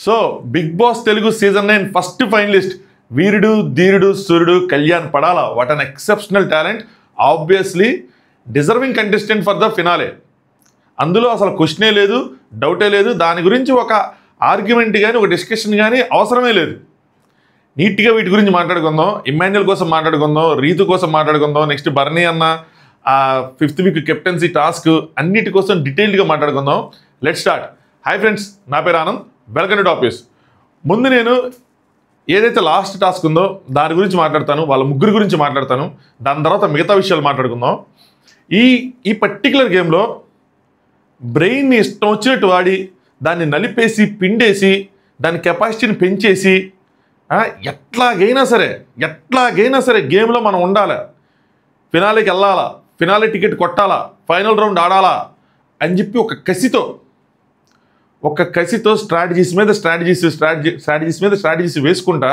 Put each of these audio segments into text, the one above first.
So big boss Telugu season 9 first finalist వీరుడు ధీరుడు సూర్యుడు Kalyan Padala. What an exceptional talent, obviously deserving contestant for the finale. అందులో అసలు క్వశ్చనే లేదు, డౌటే లేదు. దాని గురించి ఒక ఆర్గ్యుమెంట్ కానీ ఒక డిస్కషన్ కానీ అవసరమే లేదు. నీట్గా వీటి గురించి మాట్లాడుకుందాం. ఇమ్మాన్యుయల్ కోసం మాట్లాడుకుందాం, రీతు కోసం మాట్లాడుకుందాం, నెక్స్ట్ బర్నీ అన్న 5th వీక్ కెప్టెన్సీ టాస్క్, అన్నిటి కోసం డీటెయిల్డ్గా మాట్లాడుకుందాం. Let start. హాయ్ ఫ్రెండ్స్, నా పేరు ఆనంద్, వెల్కమ్ టు టాపిక్స్. ముందు నేను ఏదైతే లాస్ట్ టాస్క్ ఉందో దాని గురించి మాట్లాడతాను, వాళ్ళ ముగ్గురు గురించి మాట్లాడతాను. దాని తర్వాత మిగతా విషయాలు మాట్లాడుకుందాం. ఈ పర్టికులర్ గేమ్లో బ్రెయిన్ని ఇష్టం వచ్చినట్టు వాడి దాన్ని నలిపేసి పిండేసి దాని కెపాసిటీని పెంచేసి ఎట్లాగైనా సరే గేమ్లో మనం ఉండాలి, ఫినాలేకి వెళ్ళాలా, ఫినాలే టికెట్ కొట్టాలా, ఫైనల్ రౌండ్ ఆడాలా అని చెప్పి ఒక కసితో స్ట్రాటజీస్ మీద స్ట్రాటజీస్ వేసుకుంటా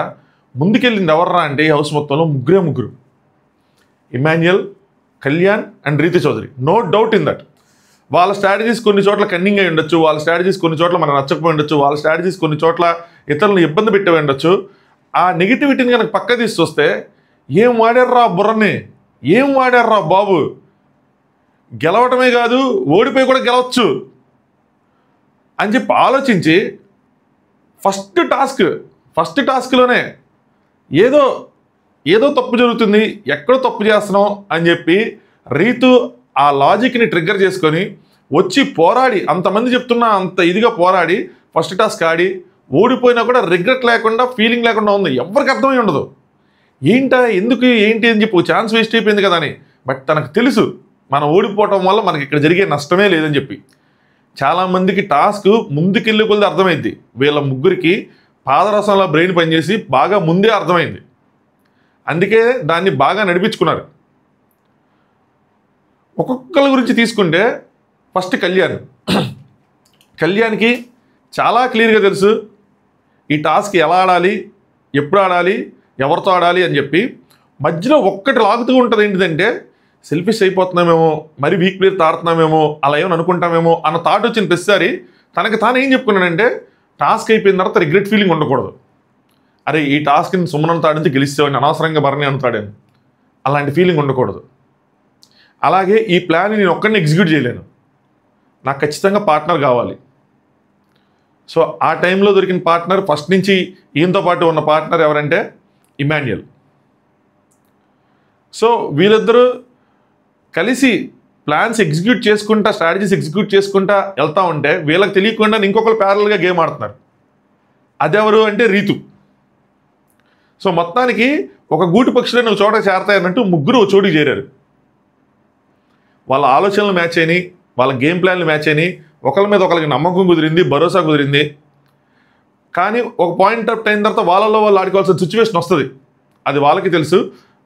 ముందుకెళ్ళింది ఎవర్రా అంటే హౌస్ మొత్తంలో ముగ్గురు, Emmanuel, Kalyan and Reethu Chowdary. No doubt in that. వాళ్ళ స్ట్రాటజీస్ కొన్ని చోట్ల కన్నింగ్ అయి ఉండొచ్చు, వాళ్ళ స్ట్రాటజీస్ కొన్ని చోట్ల మనకు నచ్చకపోయి ఉండొచ్చు, వాళ్ళ స్ట్రాటజీస్ కొన్ని చోట్ల ఇతరులను ఇబ్బంది పెట్టే ఉండొచ్చు. ఆ నెగిటివిటీని కనుక పక్క తీసి చూస్తే ఏం వాడారా బుర్రని, ఏం వాడారా బాబు, గెలవటమే కాదు ఓడిపోయి కూడా గెలవచ్చు అని చెప్పి ఆలోచించి ఫస్ట్ టాస్క్లోనే ఏదో తప్పు జరుగుతుంది, ఎక్కడో తప్పు చేస్తున్నాం అని చెప్పి రీతు ఆ లాజిక్ని ట్రిగ్గర్ చేసుకొని వచ్చి పోరాడి, అంతమంది చెప్తున్నా అంత ఇదిగా పోరాడి ఫస్ట్ టాస్క్ ఆడి ఓడిపోయినా కూడా రిగ్రెట్ లేకుండా, ఫీలింగ్ లేకుండా ఉంది. ఎవరికి అర్థమై ఉండదు ఏంటి అని చెప్పి ఛాన్స్ వేస్ట్ అయిపోయింది కదా అని. బట్ తనకు తెలుసు మనం ఓడిపోవటం వల్ల మనకి ఇక్కడ జరిగే నష్టమే లేదని చెప్పి. చాలామందికి టాస్క్ ముందుకెళ్ళి కొద్ది అర్థమైంది. వీళ్ళ ముగ్గురికి పాదరసంలో బ్రెయిన్ పనిచేసి బాగా ముందే అర్థమైంది. అందుకే దాన్ని బాగా నడిపించుకున్నారు. ఒక్కొక్కరి గురించి తీసుకుంటే ఫస్ట్ కళ్యాణ్కి చాలా క్లియర్గా తెలుసు ఈ టాస్క్ ఎలా ఆడాలి, ఎప్పుడు ఆడాలి, ఎవరితో ఆడాలి అని చెప్పి. మధ్యలో ఒక్కటి లాగుతూ ఉంటుంది ఏంటిదంటే సెల్ఫిష్ అయిపోతున్నామేమో, మరి వీక్ ప్లేయర్ తాడుతున్నామేమో, అలా ఏమని అనుకుంటామేమో అన్న థాట్ వచ్చిన ప్రతిసారి తనకి తాను ఏం చెప్పుకున్నాడంటే టాస్క్ అయిపోయిన తర్వాత రిగ్రెట్ ఫీలింగ్ ఉండకూడదు. అరే ఈ టాస్క్ని సుమన్ తాడించి గెలిస్తేవాడిని, అనవసరంగా బర్నీ అనుతాడాను, అలాంటి ఫీలింగ్ ఉండకూడదు. అలాగే ఈ ప్లాన్ నేను ఒక్కడిని ఎగ్జిక్యూట్ చేయలేను, నాకు ఖచ్చితంగా పార్ట్నర్ కావాలి. సో ఆ టైంలో దొరికిన పార్ట్నర్, ఫస్ట్ నుంచి ఈయనతో పాటు ఉన్న పార్ట్నర్ ఎవరంటే ఇమాన్యుయల్. సో వీళ్ళిద్దరూ కలిసి ప్లాన్స్ ఎగ్జిక్యూట్ చేసుకుంటా, స్ట్రాటజీస్ ఎగ్జిక్యూట్ చేసుకుంటా వెళ్తూ ఉంటే వీళ్ళకి తెలియకుండా ఇంకొకరు ప్యారల్గా గేమ్ ఆడుతున్నారు. అదెవరు అంటే రీతు. సో మొత్తానికి ఒక గూటి పక్షులను ఒక చోటకి చేరతాయన్నట్టు ముగ్గురు ఒక చోటుకి చేరారు. వాళ్ళ ఆలోచనలు మ్యాచ్ అయినాయి, వాళ్ళ గేమ్ ప్లాన్లు మ్యాచ్ అయినాయి, ఒకరి మీద ఒకరికి నమ్మకం కుదిరింది, భరోసా కుదిరింది. కానీ ఒక పాయింట్ ఆఫ్ టైం తర్వాత వాళ్ళలో వాళ్ళు ఆడుకోవాల్సిన సిచ్యువేషన్ వస్తుంది, అది వాళ్ళకి తెలుసు.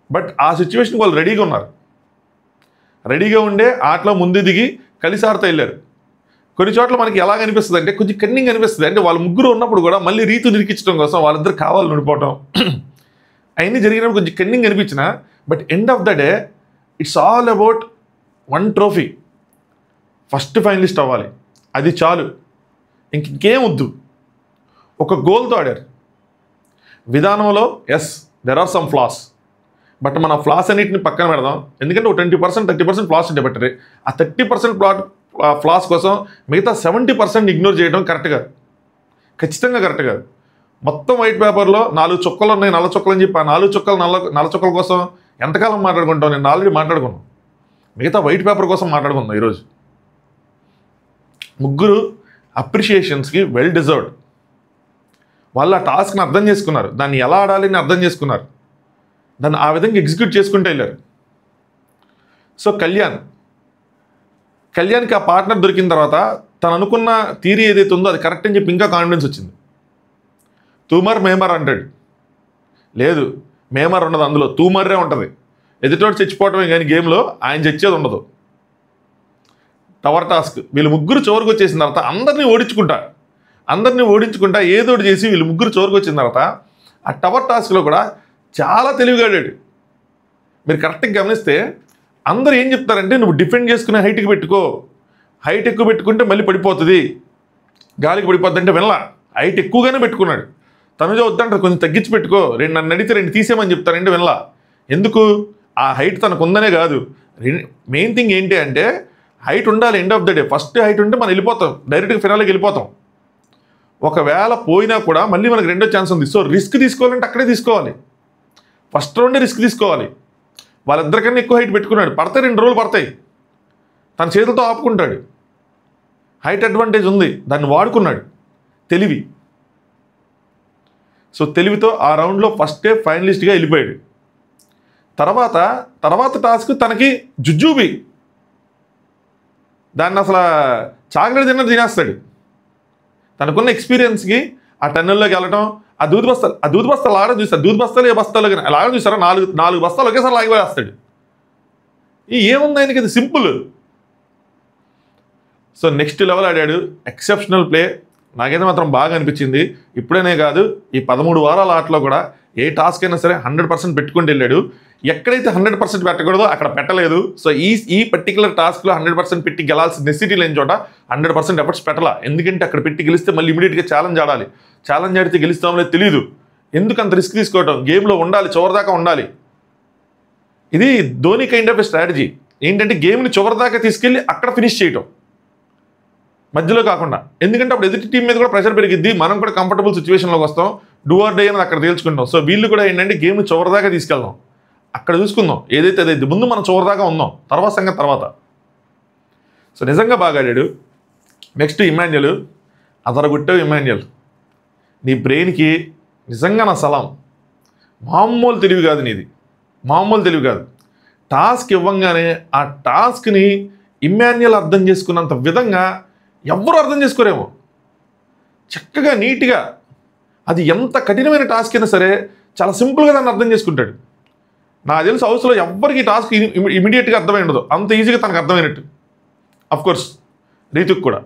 బట్ ఆ సిచ్యువేషన్కి వాళ్ళు రెడీగా ఉండే ఆటలో ముందు దిగి కలిసి ఆడుతూ వెళ్ళారు. కొన్ని చోట్ల మనకి ఎలాగ అనిపిస్తుంది అంటే కొంచెం కన్నింగ్ అనిపిస్తుంది. అంటే వాళ్ళ ముగ్గురు ఉన్నప్పుడు కూడా మళ్ళీ రీతు నిరికించడం కోసం వాళ్ళిద్దరు కావాలని ఉండిపోవటం అవన్నీ జరిగినప్పుడు కొంచెం కన్నింగ్ అనిపించిన. But end of the day it's all about one trophy. First finalist అవ్వాలి, అది చాలు, ఇంకేం వద్దు. ఒక గోల్తో ఆడారు. విధానంలో yes there are some flaws, but మన ఫ్లాస్ అన్నింటిని పక్కన పెడదాం. ఎందుకంటే ఒక 20% 30% ఫ్లాస్ ఉంటే బెటరే. ఆ 30% ఫ్లాస్ కోసం మిగతా 70% ఇగ్నోర్ చేయడం కరెక్ట్ కాదు, ఖచ్చితంగా కరెక్ట్ కాదు. మొత్తం వైట్ పేపర్లో 4 చుక్కలు ఉన్నాయి, నల్ల చుక్కలు అని చెప్పి ఆ 4 చుక్కలు నల్ల చుక్కల కోసం ఎంతకాలం మాట్లాడుకుంటాం? నేను ఆల్రెడీ మాట్లాడుకున్నాను. మిగతా వైట్ పేపర్ కోసం మాట్లాడుకుందాం ఈరోజు. ముగ్గురు అప్రిషియేషన్స్కి వెల్ డిజర్వ్డ్. వాళ్ళు ఆ టాస్క్ని అర్థం చేసుకున్నారు, దాన్ని ఎలా ఆడాలి అని అర్థం చేసుకున్నారు, దాన్ని ఆ విధంగా ఎగ్జిక్యూట్ చేసుకుంటూ వెళ్ళారు. సో కళ్యాణ్కి ఆ పార్ట్నర్ దొరికిన తర్వాత తను అనుకున్న థియరీ ఏదైతే ఉందో అది కరెక్ట్ అని చెప్పి ఇంకా కాన్ఫిడెన్స్ వచ్చింది. తూమర్ మేమర్ అంటాడు, లేదు మేమర్ ఉండదు, అందులో తూమర్రే ఉంటుంది. ఎదుటోడు చచ్చిపోవటమే కానీ గేమ్లో ఆయన చచ్చేది ఉండదు. టవర్ టాస్క్ వీళ్ళు ముగ్గురు చివరికి వచ్చేసిన తర్వాత అందరినీ ఓడించుకుంటా ఏదోటి చేసి వీళ్ళు ముగ్గురు చివరికి వచ్చిన తర్వాత ఆ టవర్ టాస్క్లో కూడా చాలా తెలివిగా ఆడాడు. మీరు కరెక్ట్గా గమనిస్తే అందరూ ఏం చెప్తారంటే నువ్వు డిఫెండ్ చేసుకునే హైట్కి పెట్టుకో, హైట్ ఎక్కువ పెట్టుకుంటే మళ్ళీ పడిపోతుంది, గాలికి పడిపోద్ది అంటే వినలా. హైట్ ఎక్కువగానే పెట్టుకున్నాడు. తనుజ వద్దంటారు, కొంచెం తగ్గించి పెట్టుకో, నన్ను అడిగితే 2 తీసేయమని చెప్తారంటే వినలా. ఎందుకు? ఆ హైట్ తనకు ఉందనే కాదు, మెయిన్ థింగ్ ఏంటి అంటే హైట్ ఉండాలి. End of the day first height ఉంటే మనం వెళ్ళిపోతాం, డైరెక్ట్గా ఫినాల్కి వెళ్ళిపోతాం. ఒకవేళ పోయినా కూడా మళ్ళీ మనకు రెండో ఛాన్స్ ఉంది. సో రిస్క్ తీసుకోవాలంటే అక్కడే తీసుకోవాలి, ఫస్ట్ రౌండే రిస్క్ తీసుకోవాలి. వాళ్ళిద్దరికన్నా ఎక్కువ హైట్ పెట్టుకున్నాడు, పడతాయి 2 రోజులు పడతాయి, తన చేతులతో ఆపుకుంటాడు. హైట్ అడ్వాంటేజ్ ఉంది, దాన్ని వాడుకున్నాడు. తెలివి. సో తెలివితో ఆ రౌండ్లో ఫస్టే ఫైనలిస్ట్గా వెళ్ళిపోయాడు. తర్వాత టాస్క్ తనకి జుజుబి, దాన్ని అసలు చాక్లెట్ తిన్నది తినేస్తాడు. తనకున్న ఎక్స్పీరియన్స్కి ఆ టన్నెల్లోకి వెళ్ళటం, ఆ దూది బస్తాలు లాగడం చూస్తారు. దూది బస్తాలు ఏ బస్తాలు లాగడం చూస్తారా, 4 బస్తాలు ఒకేసారి లాగిపోయేస్తాడు. ఏముంది ఆయనకి, ఇది సింపుల్. సో నెక్స్ట్ లెవెల్ ఆడాడు, ఎక్సెప్షనల్ ప్లే. నాకైతే మాత్రం బాగా అనిపించింది. ఇప్పుడేనే కాదు, ఈ 13 వారాల ఆటలో కూడా ఏ టాస్క్ అయినా సరే 100% పెట్టుకుంటూ వెళ్ళాడు. ఎక్కడైతే 100% పెట్టకూడదో అక్కడ పెట్టలేదు. సో ఈ పర్టికులర్ టాస్క్లో 100% పెట్టి గెలాల్సిన నెసిటీ లేని చోట 100% ఎఫర్ట్స్ పెట్టాలా. ఎందుకంటే అక్కడ పెట్టి గెలిస్తే మళ్ళీ ఇమీడియట్గా ఛాలెంజ్ ఆడాలి. ఛాలెంజ్ ఆడితే గెలుస్తామో తెలియదు. ఎందుకు అంత రిస్క్ తీసుకోవటం? గేమ్లో ఉండాలి, చివరిదాకా ఉండాలి. ఇది ధోని కైండ్ ఆఫ్ స్ట్రాటజీ. ఏంటంటే గేమ్ని చివరిదాకా తీసుకెళ్ళి అక్కడ ఫినిష్ చేయటం, మధ్యలో కాకుండా. ఎందుకంటే అప్పుడు ఎదుటి టీం మీద కూడా ప్రెషర్ పెరిగిద్ది, మనం కూడా కంఫర్టబుల్ సిచ్యువేషన్లోకి వస్తాం, డూ ఆర్ డే అనేది అక్కడ తేల్చుకుంటాం. సో వీళ్ళు కూడా ఏంటంటే గేమ్ని చివరిదాకా తీసుకెళ్దాం, అక్కడ చూసుకుందాం, ఏదైతే అదైతే ముందు మనం చివరిదాకా ఉందాం, తర్వాత సంగతి తర్వాత. సో నిజంగా బాగా ఆడాడు. నెక్స్ట్ ఇమాన్యుల్, అదరగొట్టావు ఇమాన్యుల్. నీ బ్రెయిన్కి నిజంగా నా సలాం. మామూలు తెలివి కాదు నీది, మామూలు తెలివి కాదు. టాస్క్ ఇవ్వంగానే ఆ టాస్క్ని ఇమాన్యుల్ అర్థం చేసుకున్నంత విధంగా ఎవ్వరూ అర్థం చేసుకోరేమో. చక్కగా నీట్గా, అది ఎంత కఠినమైన టాస్క్ అయినా సరే చాలా సింపుల్గా దాన్ని అర్థం చేసుకుంటాడు. నాకు తెలిసి హౌస్లో ఎవ్వరికి టాస్క్ ఇమీడియట్గా అర్థమై ఉండదు, అంత ఈజీగా తనకు అర్థమైనట్టు. అఫ్కోర్స్ రీతుకు కూడా.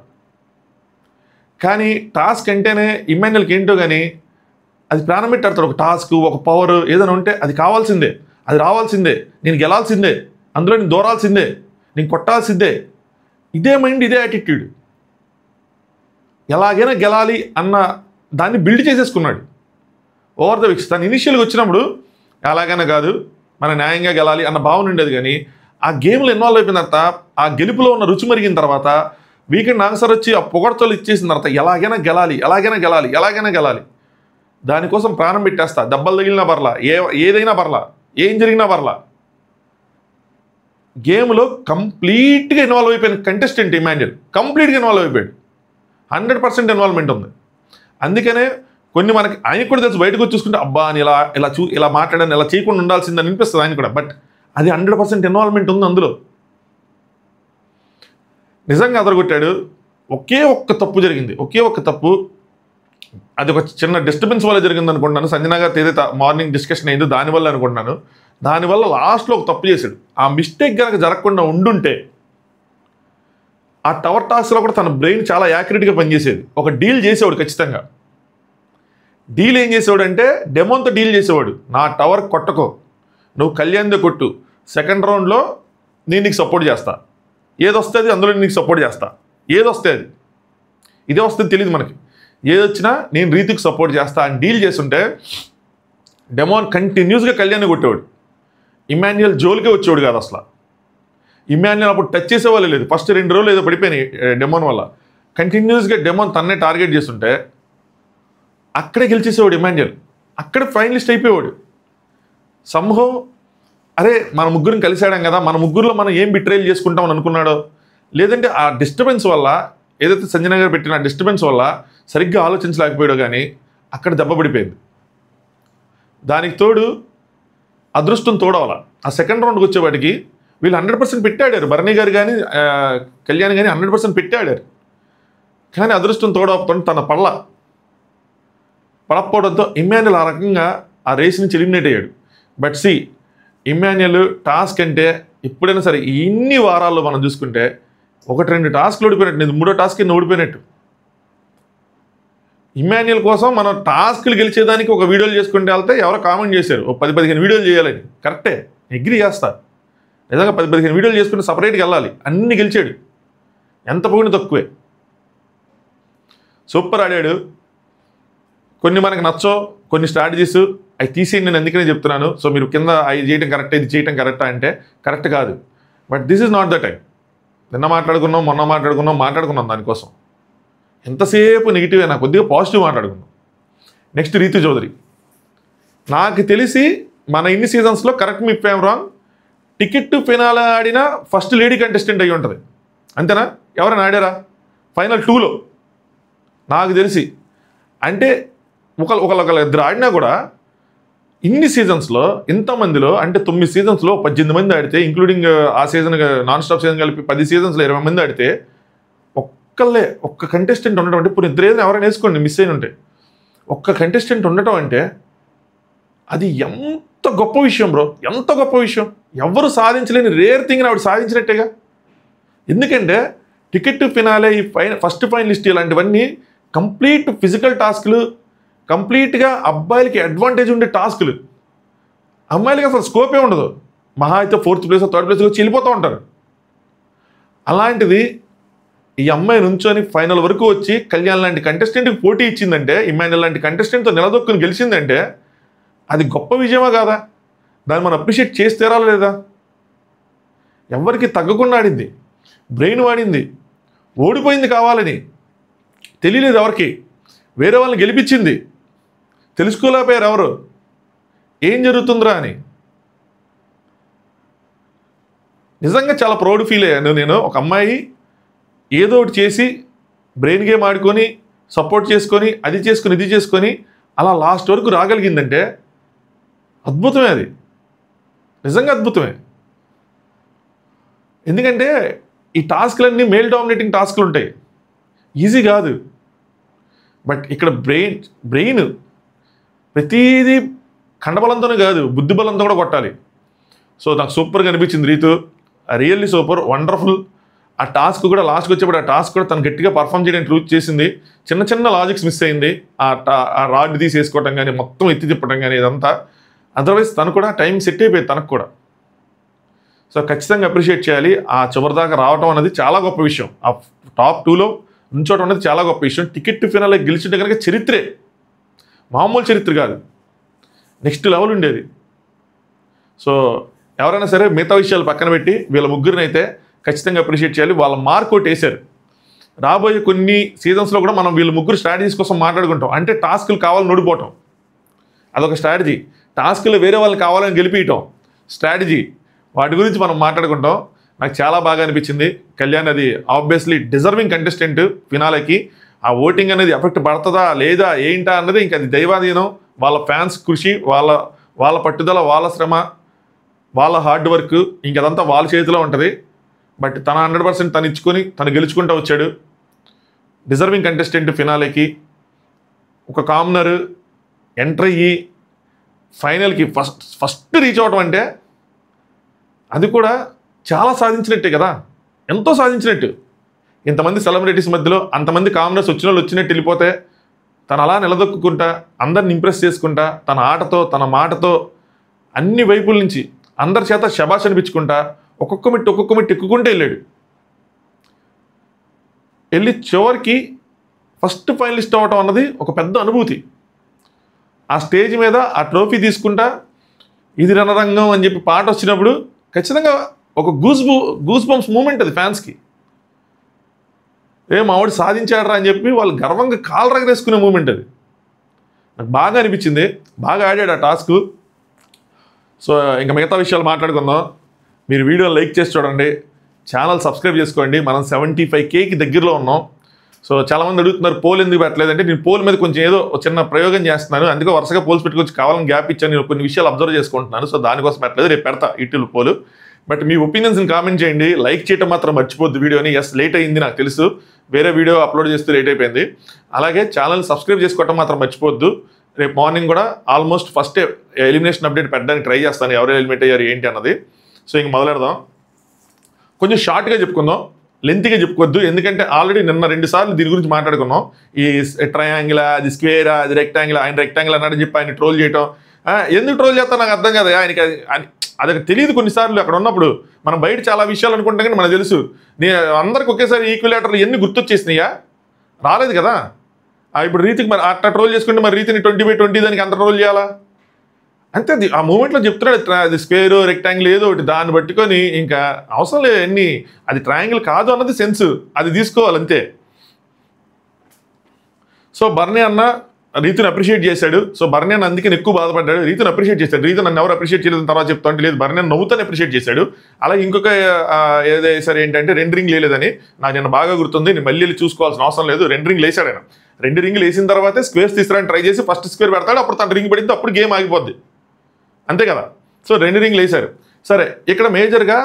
కానీ టాస్క్ అంటేనే ఇమాన్యుల్కి ఏంటో కానీ అది ప్రాణం పెట్టి ఆడతాడు. ఒక టాస్క్, ఒక పవర్ ఏదైనా ఉంటే అది కావాల్సిందే, అది రావాల్సిందే, నేను గెలాల్సిందే, అందులో నేను దూరాల్సిందే, నేను కొట్టాల్సిందే. ఇదే మైండ్, ఇదే యాటిట్యూడ్. ఎలాగైనా గెలాలి అన్న దాన్ని బిల్డ్ చేసేసుకున్నాడు ఓవర్ ద వీక్స్. తను ఇనిషియల్గా వచ్చినప్పుడు ఎలాగైనా కాదు, మన న్యాయంగా గెలాలి అన్న భావన ఉండేది. కానీ ఆ గేమ్లో ఇన్వాల్వ్ అయిపోయిన తర్వాత, ఆ గెలుపులో ఉన్న రుచి మరిగిన తర్వాత, వీకెండ్ ఆన్సర్ వచ్చి ఆ పొగడ్తలు ఇచ్చేసిన తర్వాత ఎలాగైనా గెలాలి, ఎలాగైనా గెలాలి, ఎలాగైనా గెలాలి, దానికోసం ప్రాణం పెట్టేస్తా. దెబ్బలు తగిలినా పర్లా, ఏదైనా పర్లా, ఏం జరిగినా పర్లా. గేమ్లో కంప్లీట్గా ఇన్వాల్వ్ అయిపోయిన కంటెస్టెంట్ ఇమాన్యుల్. కంప్లీట్గా ఇన్వాల్వ్ అయిపోయాడు, 100% ఇన్వాల్వ్మెంట్ ఉంది. అందుకనే కొన్ని మనకి ఆయనకు కూడా తెలుసు, బయటకు వచ్చి చూసుకుంటే అబ్బా అని ఇలా మాట్లాడాను, ఇలా చేయకుండా ఉండాల్సిందని అనిపిస్తుంది ఆయన కూడా. బట్ అది 100% ఇన్వాల్వ్మెంట్ ఉంది అందులో. నిజంగా అదరగొట్టాడు. ఒకే ఒక్క తప్పు జరిగింది, ఒకే ఒక్క తప్పు. అది ఒక చిన్న డిస్టర్బెన్స్ వల్ల జరిగింది అనుకుంటున్నాను. సంజనా గారితో ఏదైతే మార్నింగ్ డిస్కషన్ అయిందో దానివల్ల అనుకుంటున్నాను. దానివల్ల లాస్ట్లో ఒక తప్పు చేశాడు. ఆ మిస్టేక్ కనుక జరగకుండా ఉండుంటే ఆ టవర్ టాస్క్లో కూడా తన బ్రెయిన్ చాలా యాక్యురేట్గా పనిచేసేది. ఒక డీల్ చేసేవాడు ఖచ్చితంగా. డీల్ ఏం చేసేవాడు అంటే డెమోన్తో డీల్ చేసేవాడు. నా టవర్ కొట్టకో, నువ్వు కళ్యాణ్తో కొట్టు, సెకండ్ రౌండ్లో నేను నీకు సపోర్ట్ చేస్తా, ఏదొస్తుంది అందులో నీకు సపోర్ట్ చేస్తా, ఏదొస్తే అది, ఇదే వస్తుంది తెలియదు మనకి, ఏదొచ్చినా నేను రీతికి సపోర్ట్ చేస్తా అని డీల్ చేస్తుంటే డెమోన్ కంటిన్యూస్గా కళ్యాణ్ని కొట్టేవాడు. ఇమాన్యుల్ జోలికే వచ్చేవాడు కాదు అసలు. ఇమాన్యుల్ అప్పుడు టచ్ చేసేవాళ్ళు లేదు. ఫస్ట్ 2 రోజులు ఏదో పడిపోయినాయి డెమోన్ వల్ల. కంటిన్యూస్గా డెమోన్ తన్నే టార్గెట్ చేస్తుంటే అక్కడే గెలిచేసేవాడు ఇమాన్యుల్, అక్కడే ఫైనలిస్ట్ అయిపోయేవాడు. సంహో అరే మన ముగ్గురం కలిసాడాం కదా, మన ముగ్గురులో మనం ఏం బిట్రేల్ చేసుకుంటామని అనుకున్నాడో, లేదంటే ఆ డిస్టర్బెన్స్ వల్ల, ఏదైతే సంజనా గారు పెట్టిన ఆ డిస్టర్బెన్స్ వల్ల సరిగ్గా ఆలోచించలేకపోయాడో కానీ అక్కడ దెబ్బ పడిపోయింది. దానికి తోడు అదృష్టం తోడవాల. ఆ సెకండ్ రౌండ్కి వచ్చేవాటికి వీళ్ళు 100% పెట్టాడారు. భరణి గారు కానీ కళ్యాణ్ కానీ 100% పెట్టాడారు. కానీ అదృష్టం తోడవతో తన పడకపోవడంతో ఇమాన్యుల్ ఆ రకంగా ఆ రేస్ నుంచి ఎలిమినేట్ అయ్యాడు. బట్ సి ఇమాన్యుల్ టాస్క్ అంటే ఎప్పుడైనా సరే ఇన్ని వారాల్లో మనం చూసుకుంటే 1-2 టాస్క్లు ఓడిపోయినట్టు, నేను 3వ టాస్క్ ఓడిపోయినట్టు. ఇమాన్యుల్ కోసం మనం టాస్క్లు గెలిచేదానికి ఒక వీడియోలు చేసుకుంటే వెళ్తే ఎవరో కామెంట్ చేశారు, 10-15 వీడియోలు చేయాలని. కరెక్టే, అగ్రీ చేస్తా. నిజంగా 10-15 వీడియోలు చేసుకుంటే సపరేట్గా వెళ్ళాలి. అన్ని గెలిచాడు, ఎంత పోయినా తక్కువే. సూపర్ ఆడాడు. కొన్ని మనకు నచ్చో కొన్ని స్ట్రాటజీస్ అవి తీసేయండి, నేను అందుకనే చెప్తున్నాను. సో మీరు కింద అవి చేయడం కరెక్టా, ఇది చేయడం కరెక్టా అంటే కరెక్ట్ కాదు. But this is not the time. నిన్న మాట్లాడుకున్నాం, మొన్న మాట్లాడుకున్నాం దానికోసం. ఎంతసేపు నెగిటివ్ అయినా కొద్దిగా పాజిటివ్ మాట్లాడుకున్నాం. నెక్స్ట్ రీతు చౌదరి. నాకు తెలిసి మన ఇన్ని సీజన్స్లో correct me if I'm wrong, ticket to finale ఆడిన ఫస్ట్ లేడీ కంటెస్టెంట్ అయ్యి ఉంటుంది. అంతేనా? ఎవరైనా ఆడారా ఫైనల్ 2లో? నాకు తెలిసి అంటే ఒకళ్ళు ఇద్దరు ఆడినా కూడా ఇన్ని సీజన్స్లో ఇంతమందిలో అంటే 9 సీజన్స్లో 18 మంది ఆడితే, ఇంక్లూడింగ్ ఆ సీజన్ నాన్ స్టాప్ సీజన్ కలిపి 10 సీజన్స్లో 20 మంది ఆడితే ఒక్క కంటెస్టెంట్ ఉండటం అంటే, ఇప్పుడు ఇద్దరు ఏదైనా ఎవరైనా వేసుకోండి మిస్ అయిన ఉంటే, ఒక్క కంటెస్టెంట్ ఉండటం అంటే అది ఎంత గొప్ప విషయం బ్రో, ఎంత గొప్ప విషయం. ఎవరు సాధించలేని రేర్ థింగ్ని ఆవిడ సాధించినట్టేగా. ఎందుకంటే టికెట్ టు ఫినాలే, ఈ ఫస్ట్ ఫైనలిస్ట్ ఇలాంటివన్నీ కంప్లీట్ ఫిజికల్ టాస్క్లు, కంప్లీట్గా అబ్బాయిలకి అడ్వాంటేజ్ ఉండే టాస్క్లు. అమ్మాయిలకి అసలు స్కోపే ఉండదు. మహా అయితే 4th ప్లేస్ 3rd ప్లేస్ వచ్చి వెళ్ళిపోతూ ఉంటారు. అలాంటిది ఈ అమ్మాయి నుంచొని ఫైనల్ వరకు వచ్చి కళ్యాణ్ లాంటి కంటెస్టెంట్కి పోటీ ఇచ్చిందంటే, ఇమాన్యుల్ లాంటి కంటెస్టెంట్తో నిలదొక్కుని గెలిచిందంటే అది గొప్ప విజయమా కాదా? దాన్ని మనం అప్రిషియేట్ చేసి తీరాలి లేదా? ఎవరికి తగ్గకుండా ఆడింది, బ్రెయిన్ వాడింది, ఓడిపోయింది కావాలని, తెలియలేదు ఎవరికి, వేరే వాళ్ళని గెలిపించింది, తెలుసుకోలేకపోయారు ఎవరు ఏం జరుగుతుందిరా అని. నిజంగా చాలా ప్రౌడ్ ఫీల్ అయ్యాను నేను. ఒక అమ్మాయి ఏదో ఒకటి చేసి బ్రెయిన్ గేమ్ ఆడుకొని సపోర్ట్ చేసుకొని అది చేసుకొని ఇది చేసుకొని అలా లాస్ట్ వరకు రాగలిగిందంటే అద్భుతమే. అది నిజంగా అద్భుతమే. ఎందుకంటే ఈ టాస్క్లన్నీ మేల్ డామినేటింగ్ టాస్క్లు ఉంటాయి, ఈజీ కాదు. బట్ ఇక్కడ బ్రెయిన్ ప్రతిదీ కండబలంతోనే కాదు, బుద్ధి బలంతో కూడా కొట్టాలి. సో నాకు సూపర్గా అనిపించింది రీతు, రియల్లీ సూపర్, వండర్ఫుల్. ఆ టాస్క్ కూడా లాస్ట్కి వచ్చేప్పుడు ఆ టాస్క్ కూడా తను గట్టిగా పర్ఫామ్ చేయడానికి ట్రూత్ చేసింది. చిన్న లాజిక్స్ మిస్ అయింది, ఆ రాడ్ తీసేసుకోవటం కానీ, మొత్తం ఎత్తి తిప్పడం కానీ, ఇదంతా. అదర్వైజ్ తను కూడా టైం సెట్ అయిపోయింది తనకు కూడా. సో ఖచ్చితంగా అప్రిషియేట్ చేయాలి. ఆ చివరిదాకా రావటం అనేది చాలా గొప్ప విషయం. ఆ టాప్ 2లో ఉంచోవడం అనేది చాలా గొప్ప విషయం. టికెట్ టు ఫినాలే గెలిచింటే కనుక చరిత్రే, మామూలు చరిత్ర కాదు, నెక్స్ట్ లెవెల్ ఉండేది. సో ఎవరైనా సరే మిగతా విషయాలు పక్కన పెట్టి వీళ్ళ ముగ్గురిని అయితే ఖచ్చితంగా అప్రిషియేట్ చేయాలి. వాళ్ళ మార్క్ ఒకటి వేశారు. రాబోయే కొన్ని సీజన్స్లో కూడా మనం వీళ్ళ ముగ్గురు స్ట్రాటజీస్ కోసం మాట్లాడుకుంటాం. అంటే టాస్కులు కావాలని ఓడిపోవటం అదొక స్ట్రాటజీ, టాస్కులు వేరే వాళ్ళని కావాలని గెలిపించటం స్ట్రాటజీ. వాటి గురించి మనం మాట్లాడుకుంటాం. నాకు చాలా బాగా అనిపించింది. కళ్యాణ్ అది ఆబ్వియస్లీ డిజర్వింగ్ కంటెస్టెంట్ ఫినాలేకి. ఆ ఓటింగ్ అనేది ఎఫెక్ట్ పడుతుందా లేదా ఏంటా అన్నది ఇంకా అది దైవాధీనం. వాళ్ళ ఫ్యాన్స్ కృషి, వాళ్ళ పట్టుదల, వాళ్ళ శ్రమ, వాళ్ళ హార్డ్ వర్క్, ఇంకదంతా వాళ్ళ చేతిలో ఉంటుంది. బట్ తన 100% తను ఇచ్చుకొని తను గెలుచుకుంటూ వచ్చాడు. డిజర్వింగ్ కంటెస్టెంట్ ఫినాలేకి. ఒక కామనర్ ఎంటర్ అయ్యి ఫైనల్కి ఫస్ట్ రీచ్ అవడం అంటే అది కూడా చాలా సాధించినట్టే కదా, ఎంతో సాధించినట్టు. ఇంతమంది సెలబ్రిటీస్ మధ్యలో అంతమంది కామనర్స్ వచ్చిన వాళ్ళు వచ్చినట్టు వెళ్ళిపోతే తను అలా నిలదొక్కుంటా, అందరిని ఇంప్రెస్ చేసుకుంటా, తన ఆటతో తన మాటతో అన్ని వైపుల నుంచి అందరి చేత శబాష్ అనిపించుకుంటా ఒక్కొక్క మెట్టు ఎక్కుకుంటూ వెళ్ళాడు. వెళ్ళి చివరికి ఫస్ట్ ఫైనలిస్ట్ అవ్వటం అన్నది ఒక పెద్ద అనుభూతి. ఆ స్టేజ్ మీద ఆ ట్రోఫీ తీసుకుంటా ఇది రణరంగం అని చెప్పి పాట వచ్చినప్పుడు ఖచ్చితంగా ఒక గూస్ బంప్స్ మూమెంట్ అది ఫ్యాన్స్కి. మావాడు సాధించాడరా అని చెప్పి వాళ్ళు గర్వంగా కాలు రగరేసుకునే మూమెంట్ అది. నాకు బాగా అనిపించింది, బాగా ఆడాడు ఆ టాస్క్. సో ఇంకా మిగతా విషయాలు మాట్లాడుకుందాం. మీరు వీడియోని లైక్ చేసి చూడండి, ఛానల్ సబ్స్క్రైబ్ చేసుకోండి. మనం 75Kకి దగ్గరలో ఉన్నాం. సో చాలామంది అడుగుతున్నారు పోల్ ఎందుకు పెట్టలేదంటే, నేను పోల్ మీద కొంచెం ఏదో చిన్న ప్రయోగం చేస్తున్నాను, అందుకే వరుసగా పోల్స్ పెట్టుకొచ్చి కావాలని గ్యాప్ ఇచ్చాను. నేను కొన్ని విషయాలు అబ్జర్వ్ చేసుకుంటున్నాను. సో దానికోసం పెట్టలేదు, రేపు పెడతా ఇటీవల పోలు. బట్ మీ ఒపీనియన్స్ని కామెంట్ చేయండి. లైక్ చేయడం మాత్రం మర్చిపోద్దు వీడియోని. లేట్ అయింది నాకు తెలుసు, వేరే వీడియో అప్లోడ్ చేస్తూ లేట్ అయిపోయింది. అలాగే ఛానల్ సబ్స్క్రైబ్ చేసుకోవటం మాత్రం మర్చిపోద్దు. రేపు మార్నింగ్ కూడా ఆల్మోస్ట్ ఫస్ట్ ఎలిమినేషన్ అప్డేట్ పెట్టడానికి ట్రై చేస్తాను, ఎవరు ఎలిమినేట్ అయ్యారు ఏంటి అన్నది. సో ఇంక మొదలెడదాం. కొంచెం షార్ట్గా చెప్పుకుందాం, లెంత్గా చెప్పుకోవద్దు. ఎందుకంటే ఆల్రెడీ నిన్న 2 సార్లు దీని గురించి మాట్లాడుకున్నాం. ఈ ట్రయాంగిలా, అది స్క్వేరా, అది రెక్టాంగిల్, ఆయన రెక్టాంగిల్ అన్నాడని చెప్పి ఆయన ట్రోల్ చేయటం. ఎందుకు ట్రోల్ చేస్తా నాకు అర్థం కదా. ఆయనకి అది తెలియదు. కొన్నిసార్లు అక్కడ ఉన్నప్పుడు మనం బయట చాలా విషయాలు అనుకుంటాం కానీ మనకు తెలుసు. అందరికి ఒకేసారి ఈక్విలేటర్లు ఎన్ని గుర్తొచ్చేసినాయా? రాలేదు కదా. ఇప్పుడు రీతికి మరి అట్లా ట్రోల్ చేసుకుంటే మరి రీతిని 20/20 దానికి అంత ట్రోల్ చేయాలా? అంతే. అది ఆ మూమెంట్లో చెప్తున్నాడు అది స్క్వేర్ రెక్టాంగిల్ ఏదో ఒకటి దాన్ని పట్టుకొని ఇంకా అవసరం లేదు అన్ని. అది ట్రయాంగిల్ కాదు అన్నది సెన్స్, అది తీసుకోవాలి అంతే. సో బర్నీ అన్న రీతిని అప్రిషియేట్ చేశాడు. సో బర్నీ అన్న అందుకని ఎక్కువ బాధపడ్డాడు. రీతిని అప్రిషియేట్ చేశాడు. రీతి నన్ను ఎవరు అప్రిషియేట్ చేయలేదు తర్వాత చెప్తా అంటే లేదు, బర్నీ నవ్వుతానే అప్రిషియేట్ చేశాడు. అలాగే ఇంకొక ఏదైనా ఏంటంటే రెండరింగ్ లేదని నాకు నిన్న బాగా గుర్తుంది. నేను మళ్ళీ చూసుకోవాల్సిన అవసరం లేదు. రెండరింగ్ లేసాడు ఆయన. 2 రింగులు వేసిన తర్వాతే స్క్వేర్స్ తీసుకురాని ట్రై చేసి ఫస్ట్ స్క్వేర్ పెడతాడు, అప్పుడు తన రింగ్ పడింది, అప్పుడు గేమ్ ఆగిపోద్ది, అంతే కదా. సో 2 రింగులు వేశారు. సరే, ఇక్కడ మేజర్గా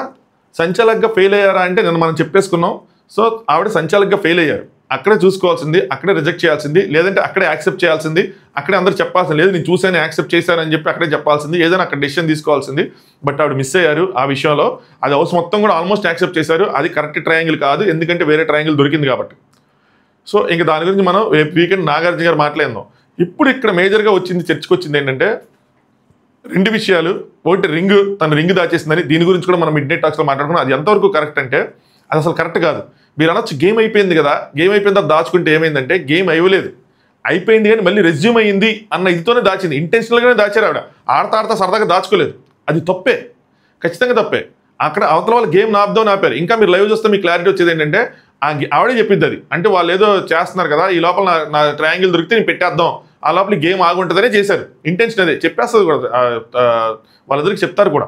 సంచాలకుగా ఫెయిల్ అయ్యారా అంటే నిన్న మనం చెప్పేసుకున్నాం. సో ఆవిడ సంచాలకుగా ఫెయిల్ అయ్యారు. అక్కడే చూసుకోవాల్సింది, అక్కడే రిజెక్ట్ చేయాల్సింది, లేదంటే అక్కడే యాక్సెప్ట్ చేయాల్సింది, అక్కడే అందరూ చెప్పాల్సింది. లేదు నేను చూశాను యాక్సెప్ట్ చేశాను అని చెప్పి అక్కడే చెప్పాల్సింది, ఏదైనా అక్కడ డెసిషన్ తీసుకోవాల్సింది. బట్ ఆవిడ మిస్ అయ్యారు ఆ విషయంలో. అది హౌస్ మొత్తం కూడా ఆల్మోస్ట్ యాక్సెప్ట్ చేశారు. అది కరెక్ట్ ట్రయాంగిల్ కాదు, ఎందుకంటే వేరే ట్రయాంగిల్ దొరికింది కాబట్టి. సో ఇంకా దాని గురించి మనం వీకెండ్ నాగార్జున గారు మాట్లాడదాం. ఇప్పుడు ఇక్కడ మేజర్గా చర్చకు వచ్చింది ఏంటంటే 2 విషయాలు. ఒకటి తన రింగ్ దాచేసిందని, దీని గురించి కూడా మనం మిడ్ నైట్ టాక్స్లో మాట్లాడుకున్నాం. అది ఎంతవరకు కరెక్ట్ అంటే అది అసలు కరెక్ట్ కాదు. మీరు అనొచ్చు గేమ్ అయిపోయింది కదా, గేమ్ అయిపోయిన తర్వాత దాచుకుంటే ఏమైందంటే గేమ్ అయ్యలేదు, అయిపోయింది కానీ మళ్ళీ రెజ్యూమ్ అయ్యింది అన్న ఇదితోనే దాచింది. ఇంటెన్షనల్గానే దాచారు ఆవిడ, ఆడతా సరదాగా దాచుకోలేదు. అది తప్పే, ఖచ్చితంగా తప్పే. అక్కడ అవతల వాళ్ళు గేమ్ ఆపుదామని ఆపారు. ఇంకా మీరు లైవ్ చూస్తే మీకు క్లారిటీ వచ్చేది ఏంటంటే ఆవిడే చెప్పింది అది. అంటే వాళ్ళు ఏదో చేస్తున్నారు కదా, ఈ లోపల నా ట్రయాంగిల్ దొరికితే నేను పెట్టేద్దాం, ఆ లోపల గేమ్ ఆగుంటుందనే చేశారు. ఇంటెన్షన్ అదే, చెప్పేస్తుంది కూడా వాళ్ళందరికీ చెప్తారు కూడా.